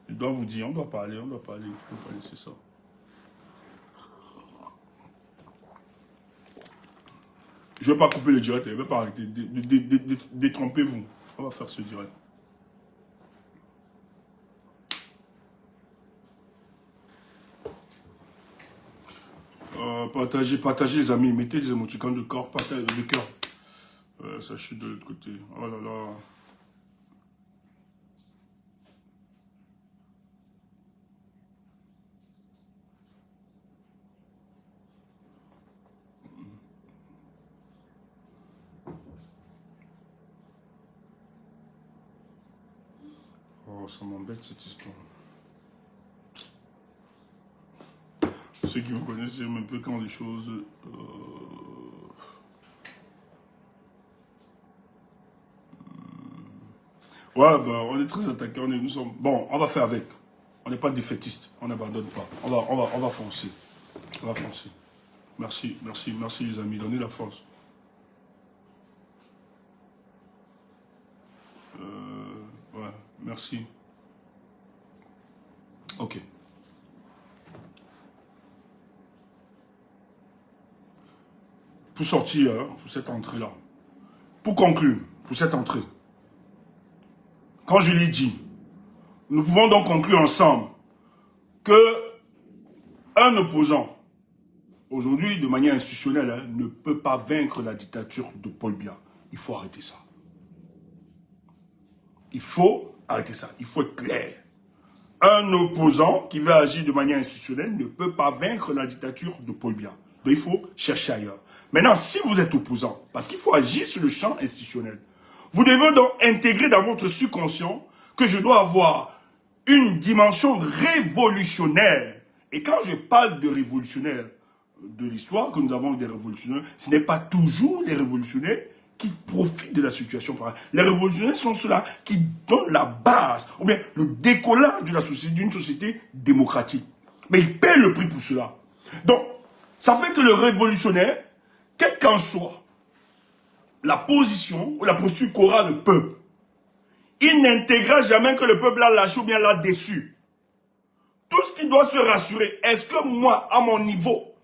Je dois vous dire, on doit parler, il faut parler, c'est ça. Je ne vais pas couper le direct, je ne vais pas arrêter. Détrompez-vous. On va faire ce direct. Partagez les amis, mettez des émoticônes de corps, partagez de cœur. Ça chute de l'autre côté. Oh là là. Oh, ça m'embête cette histoire. Ceux qui me connaissent, j'aime un peu quand les choses... Ouais, ben, on est très attaqués, nous sommes... Bon, on va faire avec. On n'est pas défaitiste, on n'abandonne pas. On va foncer. On va foncer. Merci les amis, donnez la force. Ouais, merci. Ok. Pour sortir, hein, pour cette entrée-là. Pour conclure, pour cette entrée. Quand je l'ai dit, nous pouvons donc conclure ensemble que un opposant, aujourd'hui de manière institutionnelle, hein, ne peut pas vaincre la dictature de Paul Biya. Il faut arrêter ça. Il faut arrêter ça. Il faut être clair. Un opposant qui veut agir de manière institutionnelle ne peut pas vaincre la dictature de Paul Biya. Donc il faut chercher ailleurs. Maintenant, si vous êtes opposant, parce qu'il faut agir sur le champ institutionnel, vous devez donc intégrer dans votre subconscient que je dois avoir une dimension révolutionnaire. Et quand je parle de révolutionnaire de l'histoire, que nous avons eu des révolutionnaires, ce n'est pas toujours les révolutionnaires qui profitent de la situation. Les révolutionnaires sont ceux-là qui donnent la base, ou bien le décollage de la société, d'une société démocratique. Mais ils paient le prix pour cela. Donc, ça fait que le révolutionnaire, quelle qu'en soit la position ou la posture qu'aura le peuple, il n'intégrera jamais que le peuple l'a lâché ou bien l'a déçu. Tout ce qui doit se rassurer, est-ce que moi, à mon niveau,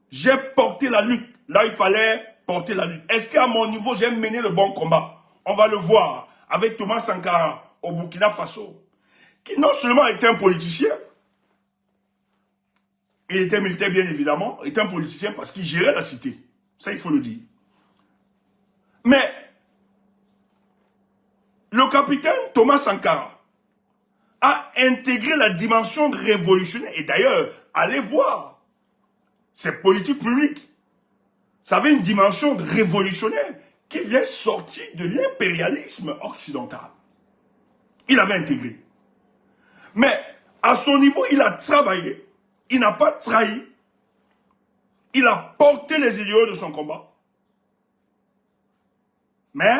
j'ai porté la lutte. Là, il fallait porter la lutte. Est-ce qu'à mon niveau, j'ai mené le bon combat? On va le voir avec Thomas Sankara au Burkina Faso, qui non seulement était un politicien, il était militaire bien évidemment, il était un politicien parce qu'il gérait la cité. Ça, il faut le dire. Mais le capitaine Thomas Sankara a intégré la dimension révolutionnaire. Et d'ailleurs, allez voir ces politiques publiques. Ça avait une dimension révolutionnaire qui vient sortir de l'impérialisme occidental. Il avait intégré. Mais à son niveau, il a travaillé. Il n'a pas trahi. Il a porté les idéaux de son combat. Mais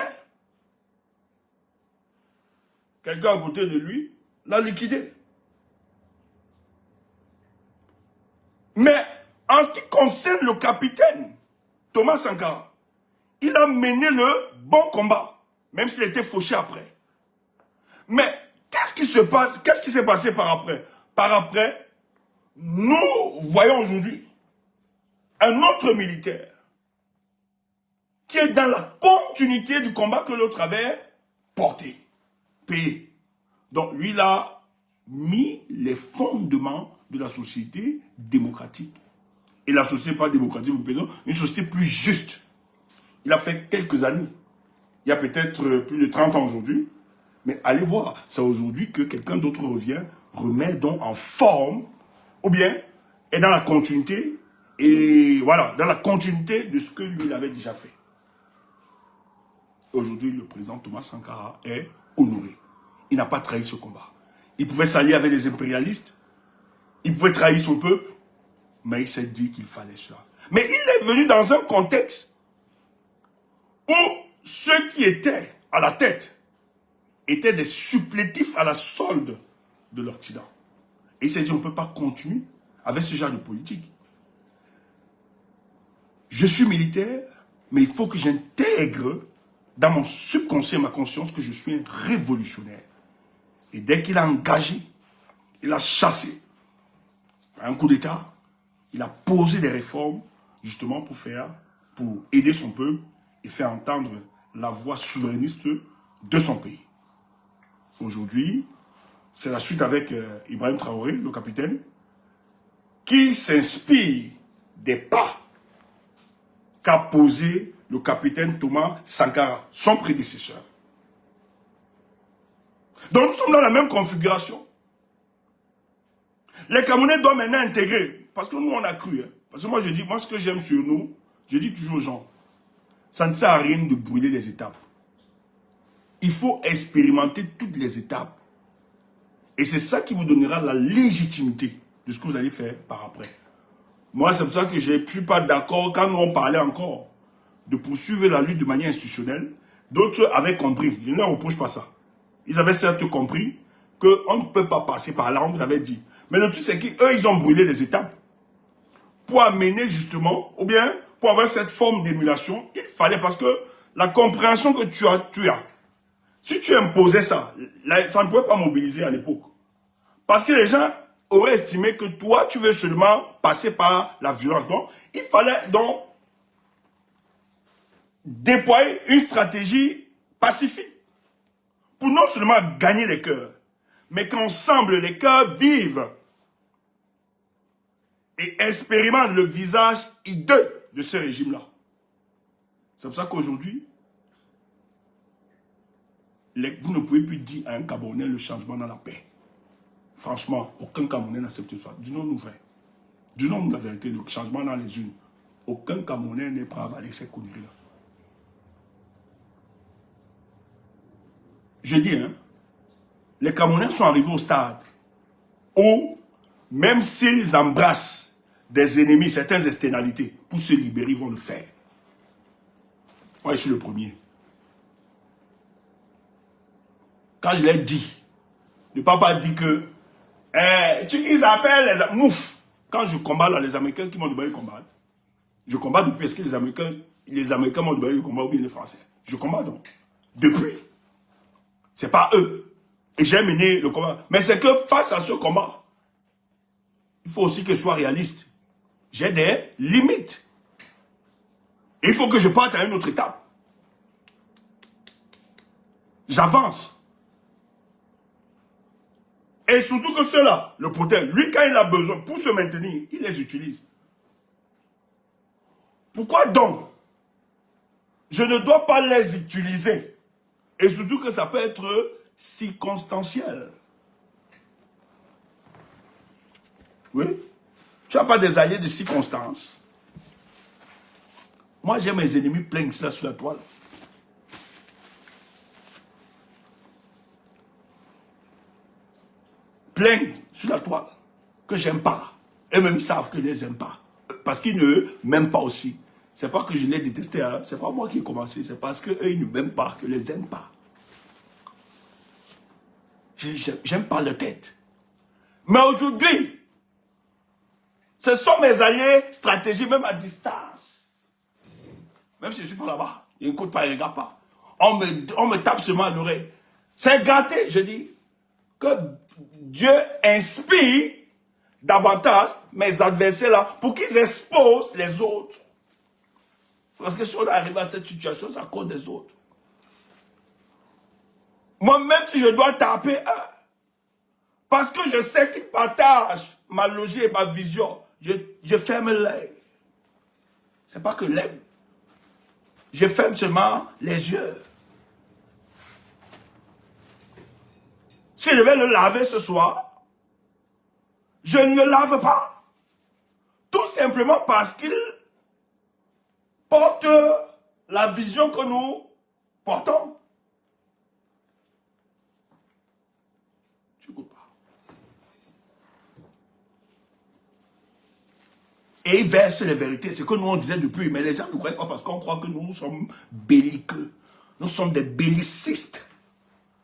quelqu'un à côté de lui l'a liquidé. Mais en ce qui concerne le capitaine Thomas Sankara, il a mené le bon combat, même s'il était fauché après. Mais qu'est-ce qui se passe? Qu'est-ce qui s'est passé par après? Par après, nous voyons aujourd'hui un autre militaire qui est dans la continuité du combat que l'autre avait porté, payé. Donc lui, il a mis les fondements de la société démocratique. Et la société pas démocratique, une société plus juste. Il a fait quelques années. Il y a peut-être plus de 30 ans aujourd'hui. Mais allez voir, c'est aujourd'hui que quelqu'un d'autre revient, remet donc en forme, ou bien est dans la continuité, et voilà, dans la continuité de ce que lui il avait déjà fait. Aujourd'hui, le président Thomas Sankara est honoré. Il n'a pas trahi ce combat. Il pouvait s'allier avec les impérialistes, il pouvait trahir son peuple, mais il s'est dit qu'il fallait cela. Mais il est venu dans un contexte où ceux qui étaient à la tête étaient des supplétifs à la solde de l'Occident. Et il s'est dit, on ne peut pas continuer avec ce genre de politique. Je suis militaire, mais il faut que j'intègre dans mon subconscient, ma conscience, que je suis un révolutionnaire. Et dès qu'il a engagé, il a chassé un coup d'État, il a posé des réformes, justement pour aider son peuple et faire entendre la voix souverainiste de son pays. Aujourd'hui, c'est la suite avec Ibrahim Traoré, le capitaine, qui s'inspire des pas qu'a posé le capitaine Thomas Sankara, son prédécesseur. Donc nous sommes dans la même configuration. Les Camerounais doivent maintenant intégrer. Parce que nous, on a cru. Hein. Parce que moi, je dis, moi, ce que j'aime sur nous, je dis toujours aux gens, ça ne sert à rien de brûler les étapes. Il faut expérimenter toutes les étapes. Et c'est ça qui vous donnera la légitimité de ce que vous allez faire par après. Moi, c'est pour ça que je ne suis pas d'accord quand nous on parlait encore de poursuivre la lutte de manière institutionnelle. D'autres avaient compris. Je ne leur reproche pas ça. Ils avaient certes compris qu'on ne peut pas passer par là, on vous avait dit. Mais le truc, c'est qu'eux, ils ont brûlé les étapes. Pour amener justement, ou bien pour avoir cette forme d'émulation, il fallait, parce que la compréhension que tu as. Si tu imposais ça, ça ne pouvait pas mobiliser à l'époque. Parce que les gens auraient estimé que toi, tu veux seulement passer par la violence. Donc, il fallait donc déployer une stratégie pacifique pour non seulement gagner les cœurs, mais qu'ensemble les cœurs vivent et expérimentent le visage hideux de ce régime-là. C'est pour ça qu'aujourd'hui, vous ne pouvez plus dire à un Camerounais le changement dans la paix. Franchement, aucun Camerounais n'accepte ça. Disons-nous vrai. Disons-nous la vérité, le changement dans les unes. Aucun Camerounais n'est prêt à avaler ces conneries-là. Je dis, hein, les Camerounais sont arrivés au stade où, même s'ils embrassent des ennemis, certaines externalités, pour se libérer, ils vont le faire. Moi, je suis le premier. Quand je l'ai dit, le papa a dit que ils appellent les mouf. Quand je combats là, les Américains qui m'ont demandé de combattre, je combats depuis. Est-ce que les Américains m'ont demandé de combattre ou bien les Français? Je combats donc. Depuis. C'est pas eux. Et j'ai mené le combat. Mais c'est que face à ce combat, il faut aussi que je sois réaliste. J'ai des limites. Et il faut que je parte à une autre étape. J'avance. Et surtout que ceux-là, le protège. Lui, quand il a besoin pour se maintenir, il les utilise. Pourquoi donc je ne dois pas les utiliser? Et surtout que ça peut être circonstanciel. Oui. Tu n'as pas des alliés de circonstances. Moi, j'ai mes ennemis pleins là sur la toile. Pleins sur la toile. Que j'aime pas. Eux-mêmes savent que je les aime pas. Parce qu'ils ne m'aiment pas aussi. C'est pas que je les détestais. Hein. C'est pas moi qui ai commencé. C'est parce qu'eux, ils ne m'aiment pas que je les aime pas. J'aime pas leur tête. Mais aujourd'hui, ce sont mes alliés stratégiques, même à distance. Même si je ne suis pas là-bas, ils n'écoutent pas, ils ne regardent pas. On me tape seulement à l'oreille. C'est gâté, je dis, que Dieu inspire davantage mes adversaires là pour qu'ils exposent les autres. Parce que si on arrive à cette situation, c'est à cause des autres. Moi, même si je dois taper un, parce que je sais qu'ils partagent ma logique et ma vision, je ferme l'œil. C'est pas que l'œil. Je ferme seulement les yeux. Si je vais le laver ce soir, je ne le lave pas. Tout simplement parce qu'il porte la vision que nous portons. Tu n'écoutes pas. Et il verse les vérités. C'est ce que nous on disait depuis. Mais les gens ne croient pas parce qu'on croit que nous sommes belliqueux. Nous sommes des bellicistes.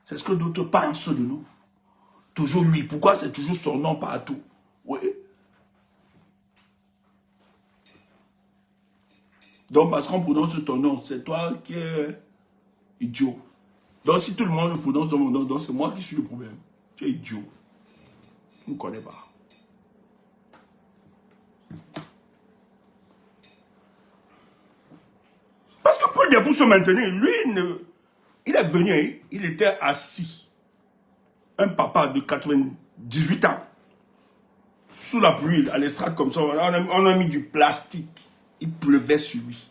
C'est ce que d'autres pensent de nous. Toujours lui. Pourquoi c'est toujours son nom partout? Oui. Donc parce qu'on prononce ton nom, c'est toi qui es idiot. Donc si tout le monde prononce mon nom, donc c'est moi qui suis le problème. Tu es idiot. Tu ne connais pas. Parce que Paul, pour se maintenir, lui, il est venu, il était assis. Un papa de 98 ans. Sous la pluie, à l'estrade comme ça, on a mis du plastique. Il pleuvait sur lui.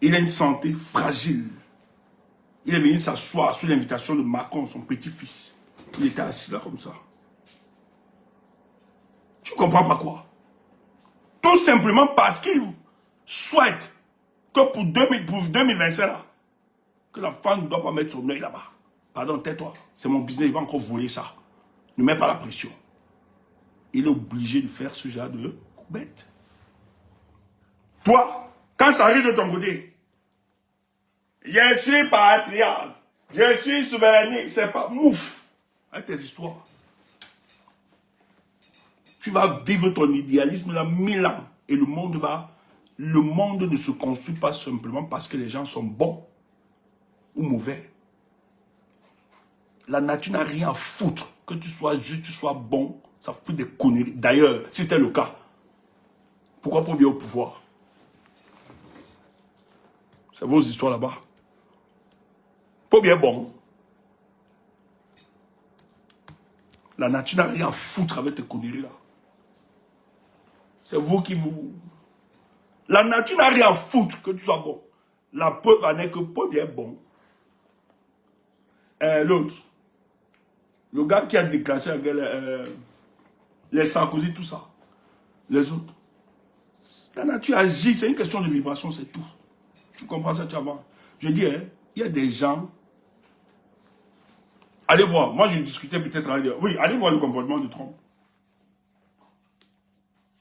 Il a une santé fragile. Il est venu s'asseoir sous l'invitation de Macron, son petit-fils. Il était assis là comme ça. Tu ne comprends pas quoi? Tout simplement parce qu'il souhaite que pour 2025, là, que la femme ne doit pas mettre son œil là-bas. Pardon, tais-toi. C'est mon business, il va encore voler ça. Ne mets pas la pression. Il est obligé de faire ce genre de bête. Toi, quand ça arrive de ton côté, je suis patriote, je suis souverainiste, c'est pas mouf. Avec tes histoires. Tu vas vivre ton idéalisme là 1000 ans. Et le monde ne se construit pas simplement parce que les gens sont bons ou mauvais. La nature n'a rien à foutre. Que tu sois juste, tu sois bon, ça fout des conneries. D'ailleurs, si c'était le cas, pourquoi pas bien au pouvoir? C'est vos histoires là-bas. Pas bien bon. La nature n'a rien à foutre avec tes conneries là. C'est vous qui vous... La nature n'a rien à foutre que tu sois bon. La preuve en est que pas bien bon. L'autre, le gars qui a déclenché les Sarkozy, tout ça. Les autres. La nature agit, c'est une question de vibration, c'est tout. Tu comprends ça, tu vas voir. Je dis, hein, il y a des gens... Allez voir, moi je discutais peut-être avec... Oui, allez voir le comportement de Trump.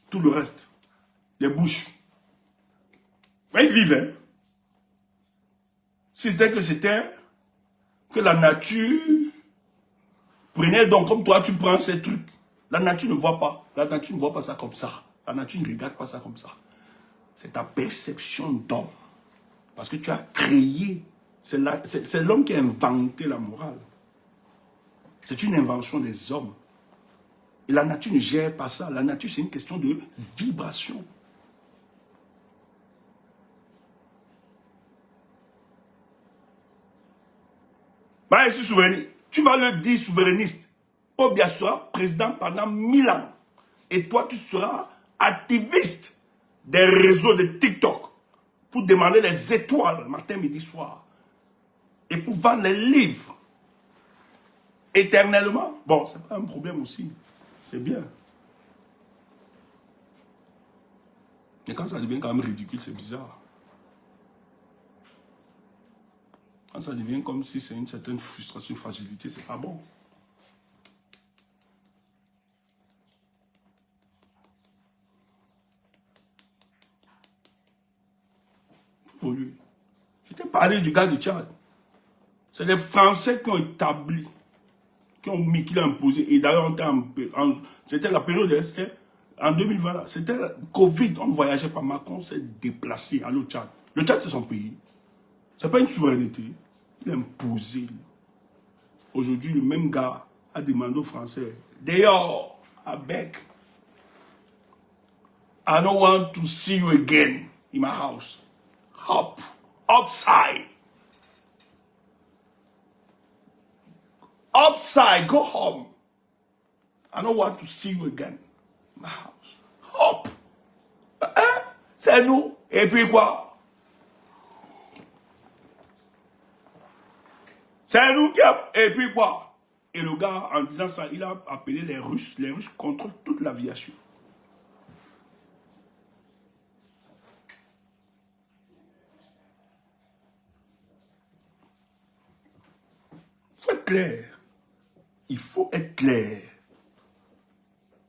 Tout le reste. Les bouches. Mais ils vivent, hein. Si c'était que la nature prenait donc comme toi tu prends ces trucs. La nature ne voit pas. La nature ne voit pas ça comme ça. La nature ne regarde pas ça comme ça. C'est ta perception d'homme. Parce que tu as créé. C'est l'homme qui a inventé la morale. C'est une invention des hommes. Et la nature ne gère pas ça. La nature, c'est une question de vibration. Bah, je suis souverainiste. Tu vas le dire souverainiste. Obia sera président pendant 1000 ans. Et toi, tu seras activiste des réseaux de TikTok pour demander les étoiles matin, midi, soir. Et pour vendre les livres éternellement. Bon, c'est pas un problème aussi. C'est bien. Mais quand ça devient quand même ridicule, c'est bizarre. Quand ça devient comme si c'est une certaine frustration, une fragilité, c'est pas bon. Pour lui. Je t'ai parlé du gars du Tchad. C'est les Français qui ont établi, qui ont mis, qui l'ont imposé. Et d'ailleurs, c'était la période, c'était en 2020, c'était Covid, on ne voyageait pas. Macron s'est déplacé, aller au Tchad. Le Tchad, c'est son pays. Ce n'est pas une souveraineté. Il a imposé. Aujourd'hui, le même gars a demandé aux Français, d'ailleurs, I beg, I don't want to see you again in my house. Upside. Upside, go home. I don't want to see you again in my house. Hop. Hein? C'est nous. Et puis quoi? C'est nous qui a... Et puis quoi? Et le gars, en disant ça, il a appelé les Russes. Les Russes contrôlent toute l'aviation. Il faut être clair. Il faut être clair.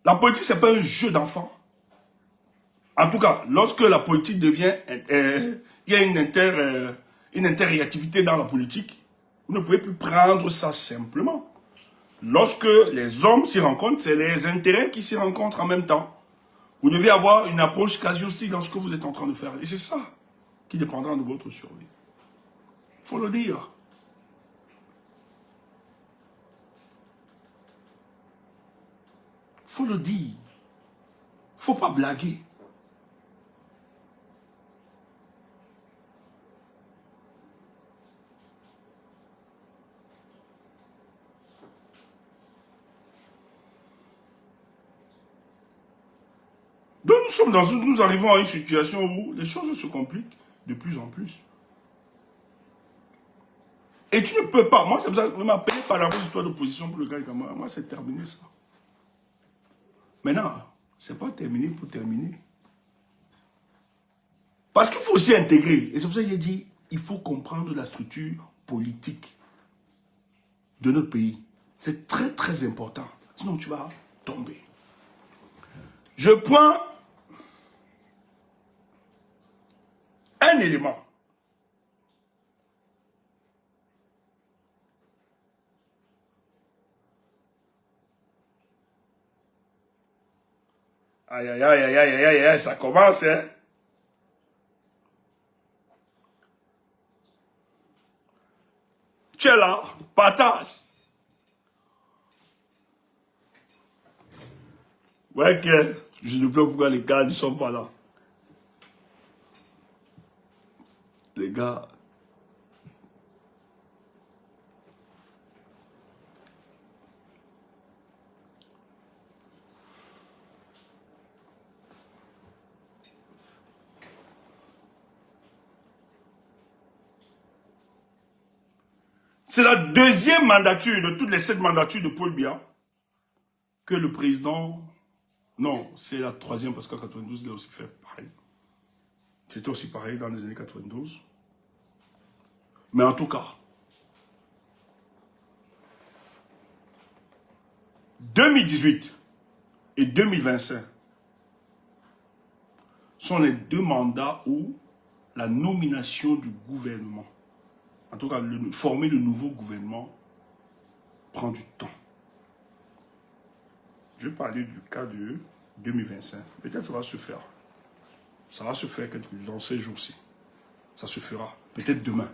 La politique, ce n'est pas un jeu d'enfant. En tout cas, lorsque la politique devient... il y a une interréactivité dans la politique, vous ne pouvez plus prendre ça simplement. Lorsque les hommes s'y rencontrent, c'est les intérêts qui s'y rencontrent en même temps. Vous devez avoir une approche casuistique dans ce que vous êtes en train de faire. Et c'est ça qui dépendra de votre survie. Il faut le dire. Il faut le dire. Il ne faut pas blaguer. Donc nous arrivons à une situation où les choses se compliquent de plus en plus. Et tu ne peux pas, moi c'est pour ça que je m'appelle par la histoire d'opposition pour le gars comme moi c'est terminé ça. Maintenant, c'est pas terminé pour terminer. Parce qu'il faut aussi intégrer, et c'est pour ça que j'ai dit, il faut comprendre la structure politique de notre pays. C'est très très important, sinon tu vas tomber. Je prends un élément. Aïe, aïe, aïe, aïe, aïe, aïe, aïe, ça commence, hein. Tu es là, partage. Ouais, que je ne sais pas pourquoi les gars ne sont pas là. Les gars. C'est la deuxième mandature de toutes les 7 mandatures de Paul Biya que le président... Non, c'est la troisième parce qu'en 92, il a aussi fait pareil. C'était aussi pareil dans les années 92. Mais en tout cas, 2018 et 2025 sont les 2 mandats où la nomination du gouvernement en tout cas, former le nouveau gouvernement prend du temps. Je vais parler du cas de 2025. Peut-être ça va se faire. Ça va se faire dans ces jours-ci. Ça se fera. Peut-être demain.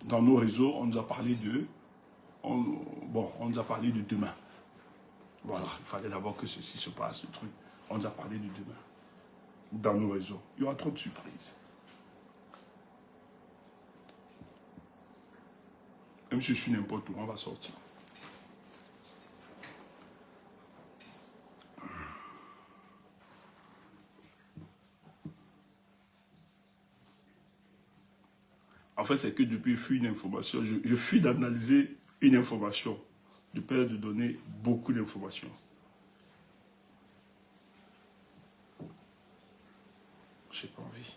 Dans nos réseaux, on nous a parlé de... on nous a parlé de demain. Voilà, il fallait d'abord que ceci se passe, le truc. On nous a parlé de demain. Dans nos réseaux. Il y aura trop de surprises. Même si je suis n'importe où, on va sortir. En fait, c'est que depuis, je fuis une information. Je fuis d'analyser une information. De peur de donner beaucoup d'informations. Je n'ai pas envie.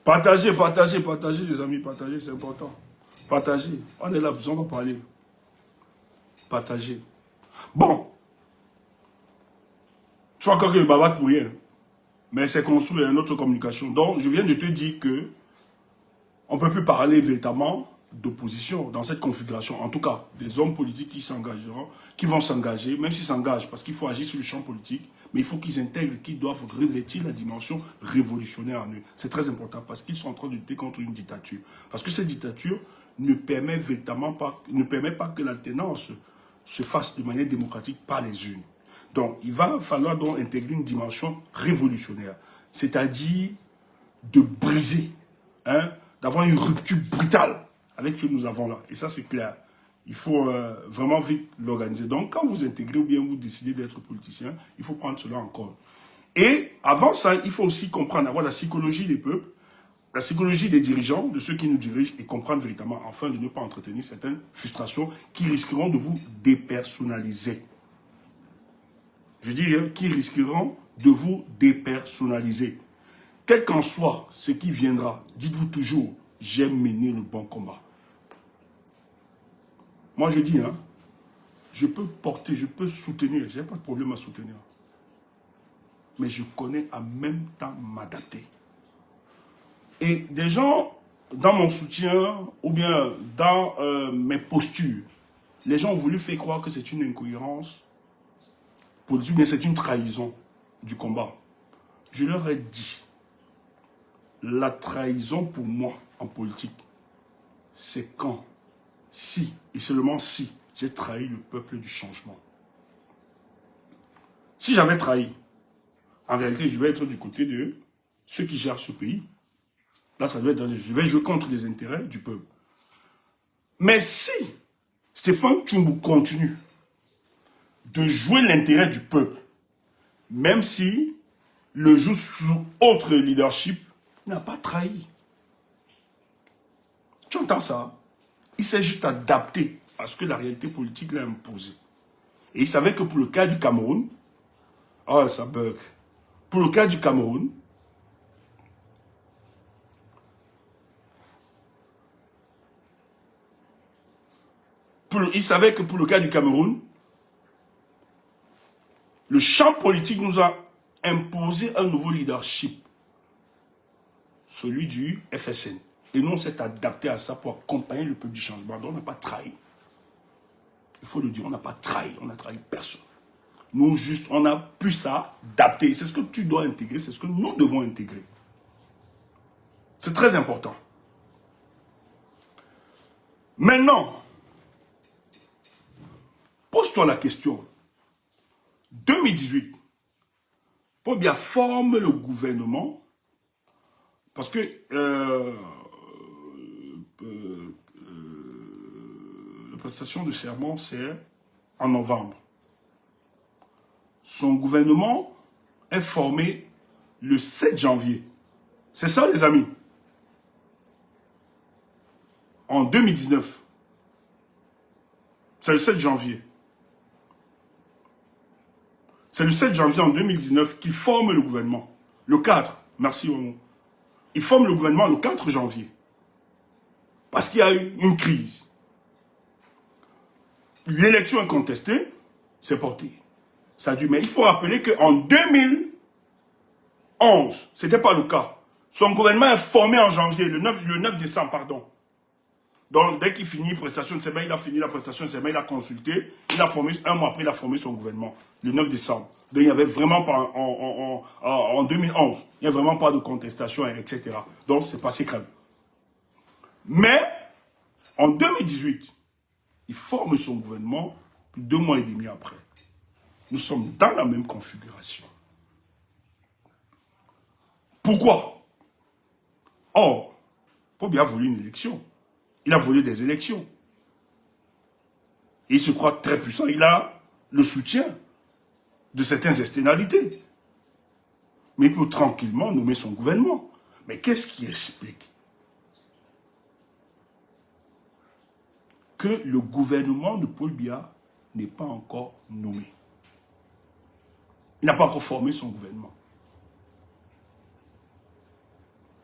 Partagez, partagez, partagez, les amis. Partagez, c'est important. Partagez. On est là, on va parler. Partagez. Bon. Tu vois encore que je bavard pour rien. Mais c'est construit une autre communication. Donc, je viens de te dire que on ne peut plus parler véritablement d'opposition dans cette configuration. En tout cas, des hommes politiques qui s'engageront, qui vont s'engager, même s'ils s'engagent, parce qu'il faut agir sur le champ politique, mais il faut qu'ils intègrent, qu'ils doivent revêtir la dimension révolutionnaire en eux. C'est très important parce qu'ils sont en train de lutter contre une dictature. Parce que cette dictature ne permet véritablement pas, que l'alternance se fasse de manière démocratique par les urnes. Donc, il va falloir donc intégrer une dimension révolutionnaire, c'est-à-dire de briser, d'avoir une rupture brutale avec ce que nous avons là. Et ça, c'est clair. Il faut vraiment vite l'organiser. Donc, quand vous intégrez ou bien vous décidez d'être politicien, il faut prendre cela en compte. Et avant ça, il faut aussi comprendre, avoir la psychologie des peuples, la psychologie des dirigeants, de ceux qui nous dirigent, et comprendre véritablement, afin de ne pas entretenir certaines frustrations qui risqueront de vous dépersonnaliser. Je dis, qui risqueront de vous dépersonnaliser. Quel qu'en soit ce qui viendra, dites-vous toujours, j'ai mené le bon combat. Moi je dis, je peux porter, je peux soutenir, je n'ai pas de problème à soutenir. Mais je connais en même temps m'adapter. Et des gens, dans mon soutien, ou bien dans mes postures, les gens ont voulu faire croire que c'est une incohérence politique, mais c'est une trahison du combat. Je leur ai dit, la trahison pour moi en politique, c'est quand, si, et seulement si, j'ai trahi le peuple du changement. Si j'avais trahi, en réalité, je vais être du côté de ceux qui gèrent ce pays. Là, ça doit être, je vais jouer contre les intérêts du peuple. Mais si Stéphane Tshombo continue de jouer l'intérêt du peuple, même si le joue sous autre leadership, il n'a pas trahi. Tu entends ça? Il s'est juste adapté à ce que la réalité politique l'a imposé. Et il savait que pour le cas du Cameroun, oh ça bug. Pour le cas du Cameroun, il savait que pour le cas du Cameroun, le champ politique nous a imposé un nouveau leadership, celui du FSN. Et nous, on s'est adapté à ça pour accompagner le peuple du changement. Donc, on n'a pas trahi. Il faut le dire, on n'a pas trahi. On n'a trahi personne. Nous, juste, on a pu s'adapter. C'est ce que tu dois intégrer, c'est ce que nous devons intégrer. C'est très important. Maintenant, pose-toi la question. 2018, pour bien former le gouvernement, parce que la prestation de serment, c'est en novembre. Son gouvernement est formé le 7 janvier. C'est ça, les amis. En 2019. C'est le 7 janvier. C'est le 7 janvier en 2019 qu'il forme le gouvernement. Le 4, merci Romo. Il forme le gouvernement le 4 janvier. Parce qu'il y a eu une crise. L'élection est contestée, c'est porté. Ça a dû, mais il faut rappeler qu'en 2011, ce n'était pas le cas. Son gouvernement est formé en janvier, le 9 décembre, pardon. Donc, dès qu'il finit la prestation de serment, il a fini la prestation de serment, il a consulté, il a formé, un mois après, il a formé son gouvernement, le 9 décembre. Donc, il n'y avait vraiment pas, en 2011, il n'y a vraiment pas de contestation, etc. Donc, c'est passé calme. Mais, en 2018, il forme son gouvernement, puis 2 mois et demi après. Nous sommes dans la même configuration. Pourquoi? Or, Paul Biya a voulu une élection. Il a voulu des élections. Et il se croit très puissant. Il a le soutien de certaines externalités. Mais il peut tranquillement nommer son gouvernement. Mais qu'est-ce qui explique que le gouvernement de Paul Biya n'est pas encore nommé? Il n'a pas encore formé son gouvernement.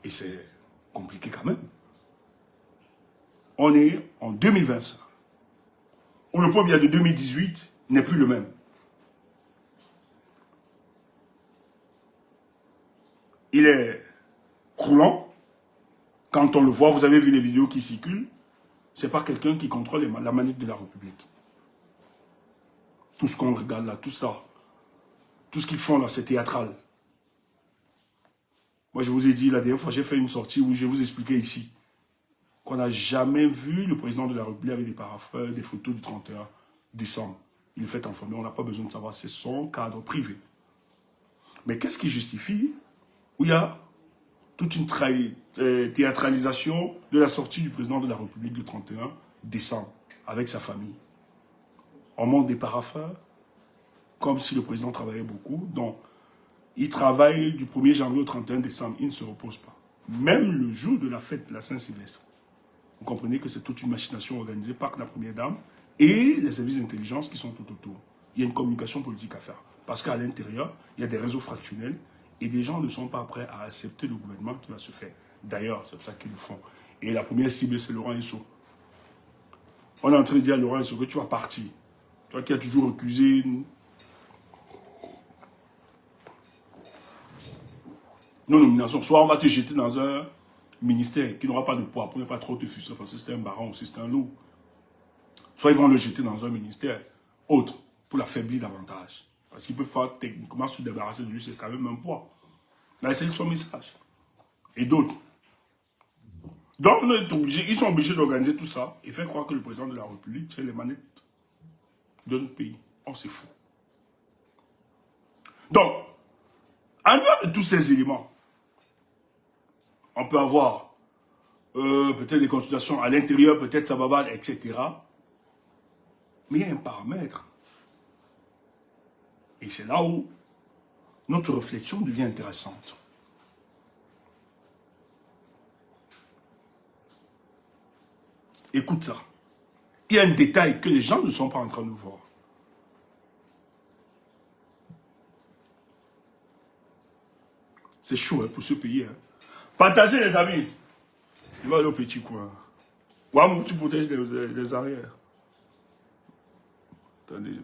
Et c'est compliqué quand même. On est en 2025. Où le Paul Biya de 2018 n'est plus le même. Il est croulant. Quand on le voit, vous avez vu les vidéos qui circulent. Ce n'est pas quelqu'un qui contrôle la manette de la République. Tout ce qu'on regarde là, tout ça, tout ce qu'ils font là, c'est théâtral. Moi, je vous ai dit, la dernière fois, j'ai fait une sortie où je vous expliquais ici qu'on n'a jamais vu le président de la République avec des parapheurs, des photos du 31 décembre. Il est fait informer, on n'a pas besoin de savoir, c'est son cadre privé. Mais qu'est-ce qui justifie où il y a toute une théâtralisation de la sortie du président de la République le 31 décembre avec sa famille? On montre des parapheurs, comme si le président travaillait beaucoup. Donc, il travaille du 1er janvier au 31 décembre, il ne se repose pas. Même le jour de la fête de la Saint-Sylvestre. Vous comprenez que c'est toute une machination organisée par la première dame et les services d'intelligence qui sont tout autour. Il y a une communication politique à faire. Parce qu'à l'intérieur, il y a des réseaux fractionnels et des gens ne sont pas prêts à accepter le gouvernement qui va se faire. D'ailleurs, c'est pour ça qu'ils le font. Et la première cible, c'est Laurent Esso. On est en train de dire à Laurent Esso que tu vas partir. Toi qui as toujours accusé nos nominations. Soit on va te jeter dans un ministère qui n'aura pas de poids pour ne pas trop te frustrer parce que c'est un baron ou c'est un loup. Soit ils vont le jeter dans un ministère autre pour l'affaiblir davantage. Parce qu'ils peuvent faire techniquement se débarrasser de lui, c'est quand même un poids. Là, c'est son message. Et d'autres. Donc, ils sont obligés d'organiser tout ça et faire croire que le président de la République tient les manettes de notre pays. Oh, c'est fou. Donc, en dehors de tous ces éléments, on peut avoir peut-être des consultations à l'intérieur, peut-être ça va mal, etc. Mais il y a un paramètre. Et c'est là où notre réflexion devient intéressante. Écoute ça. Il y a un détail que les gens ne sont pas en train de voir. C'est chaud hein, pour ce pays. Hein. Partagez les amis. Il va aller au petit coin. Ouais, tu protèges les arrières. Attendez.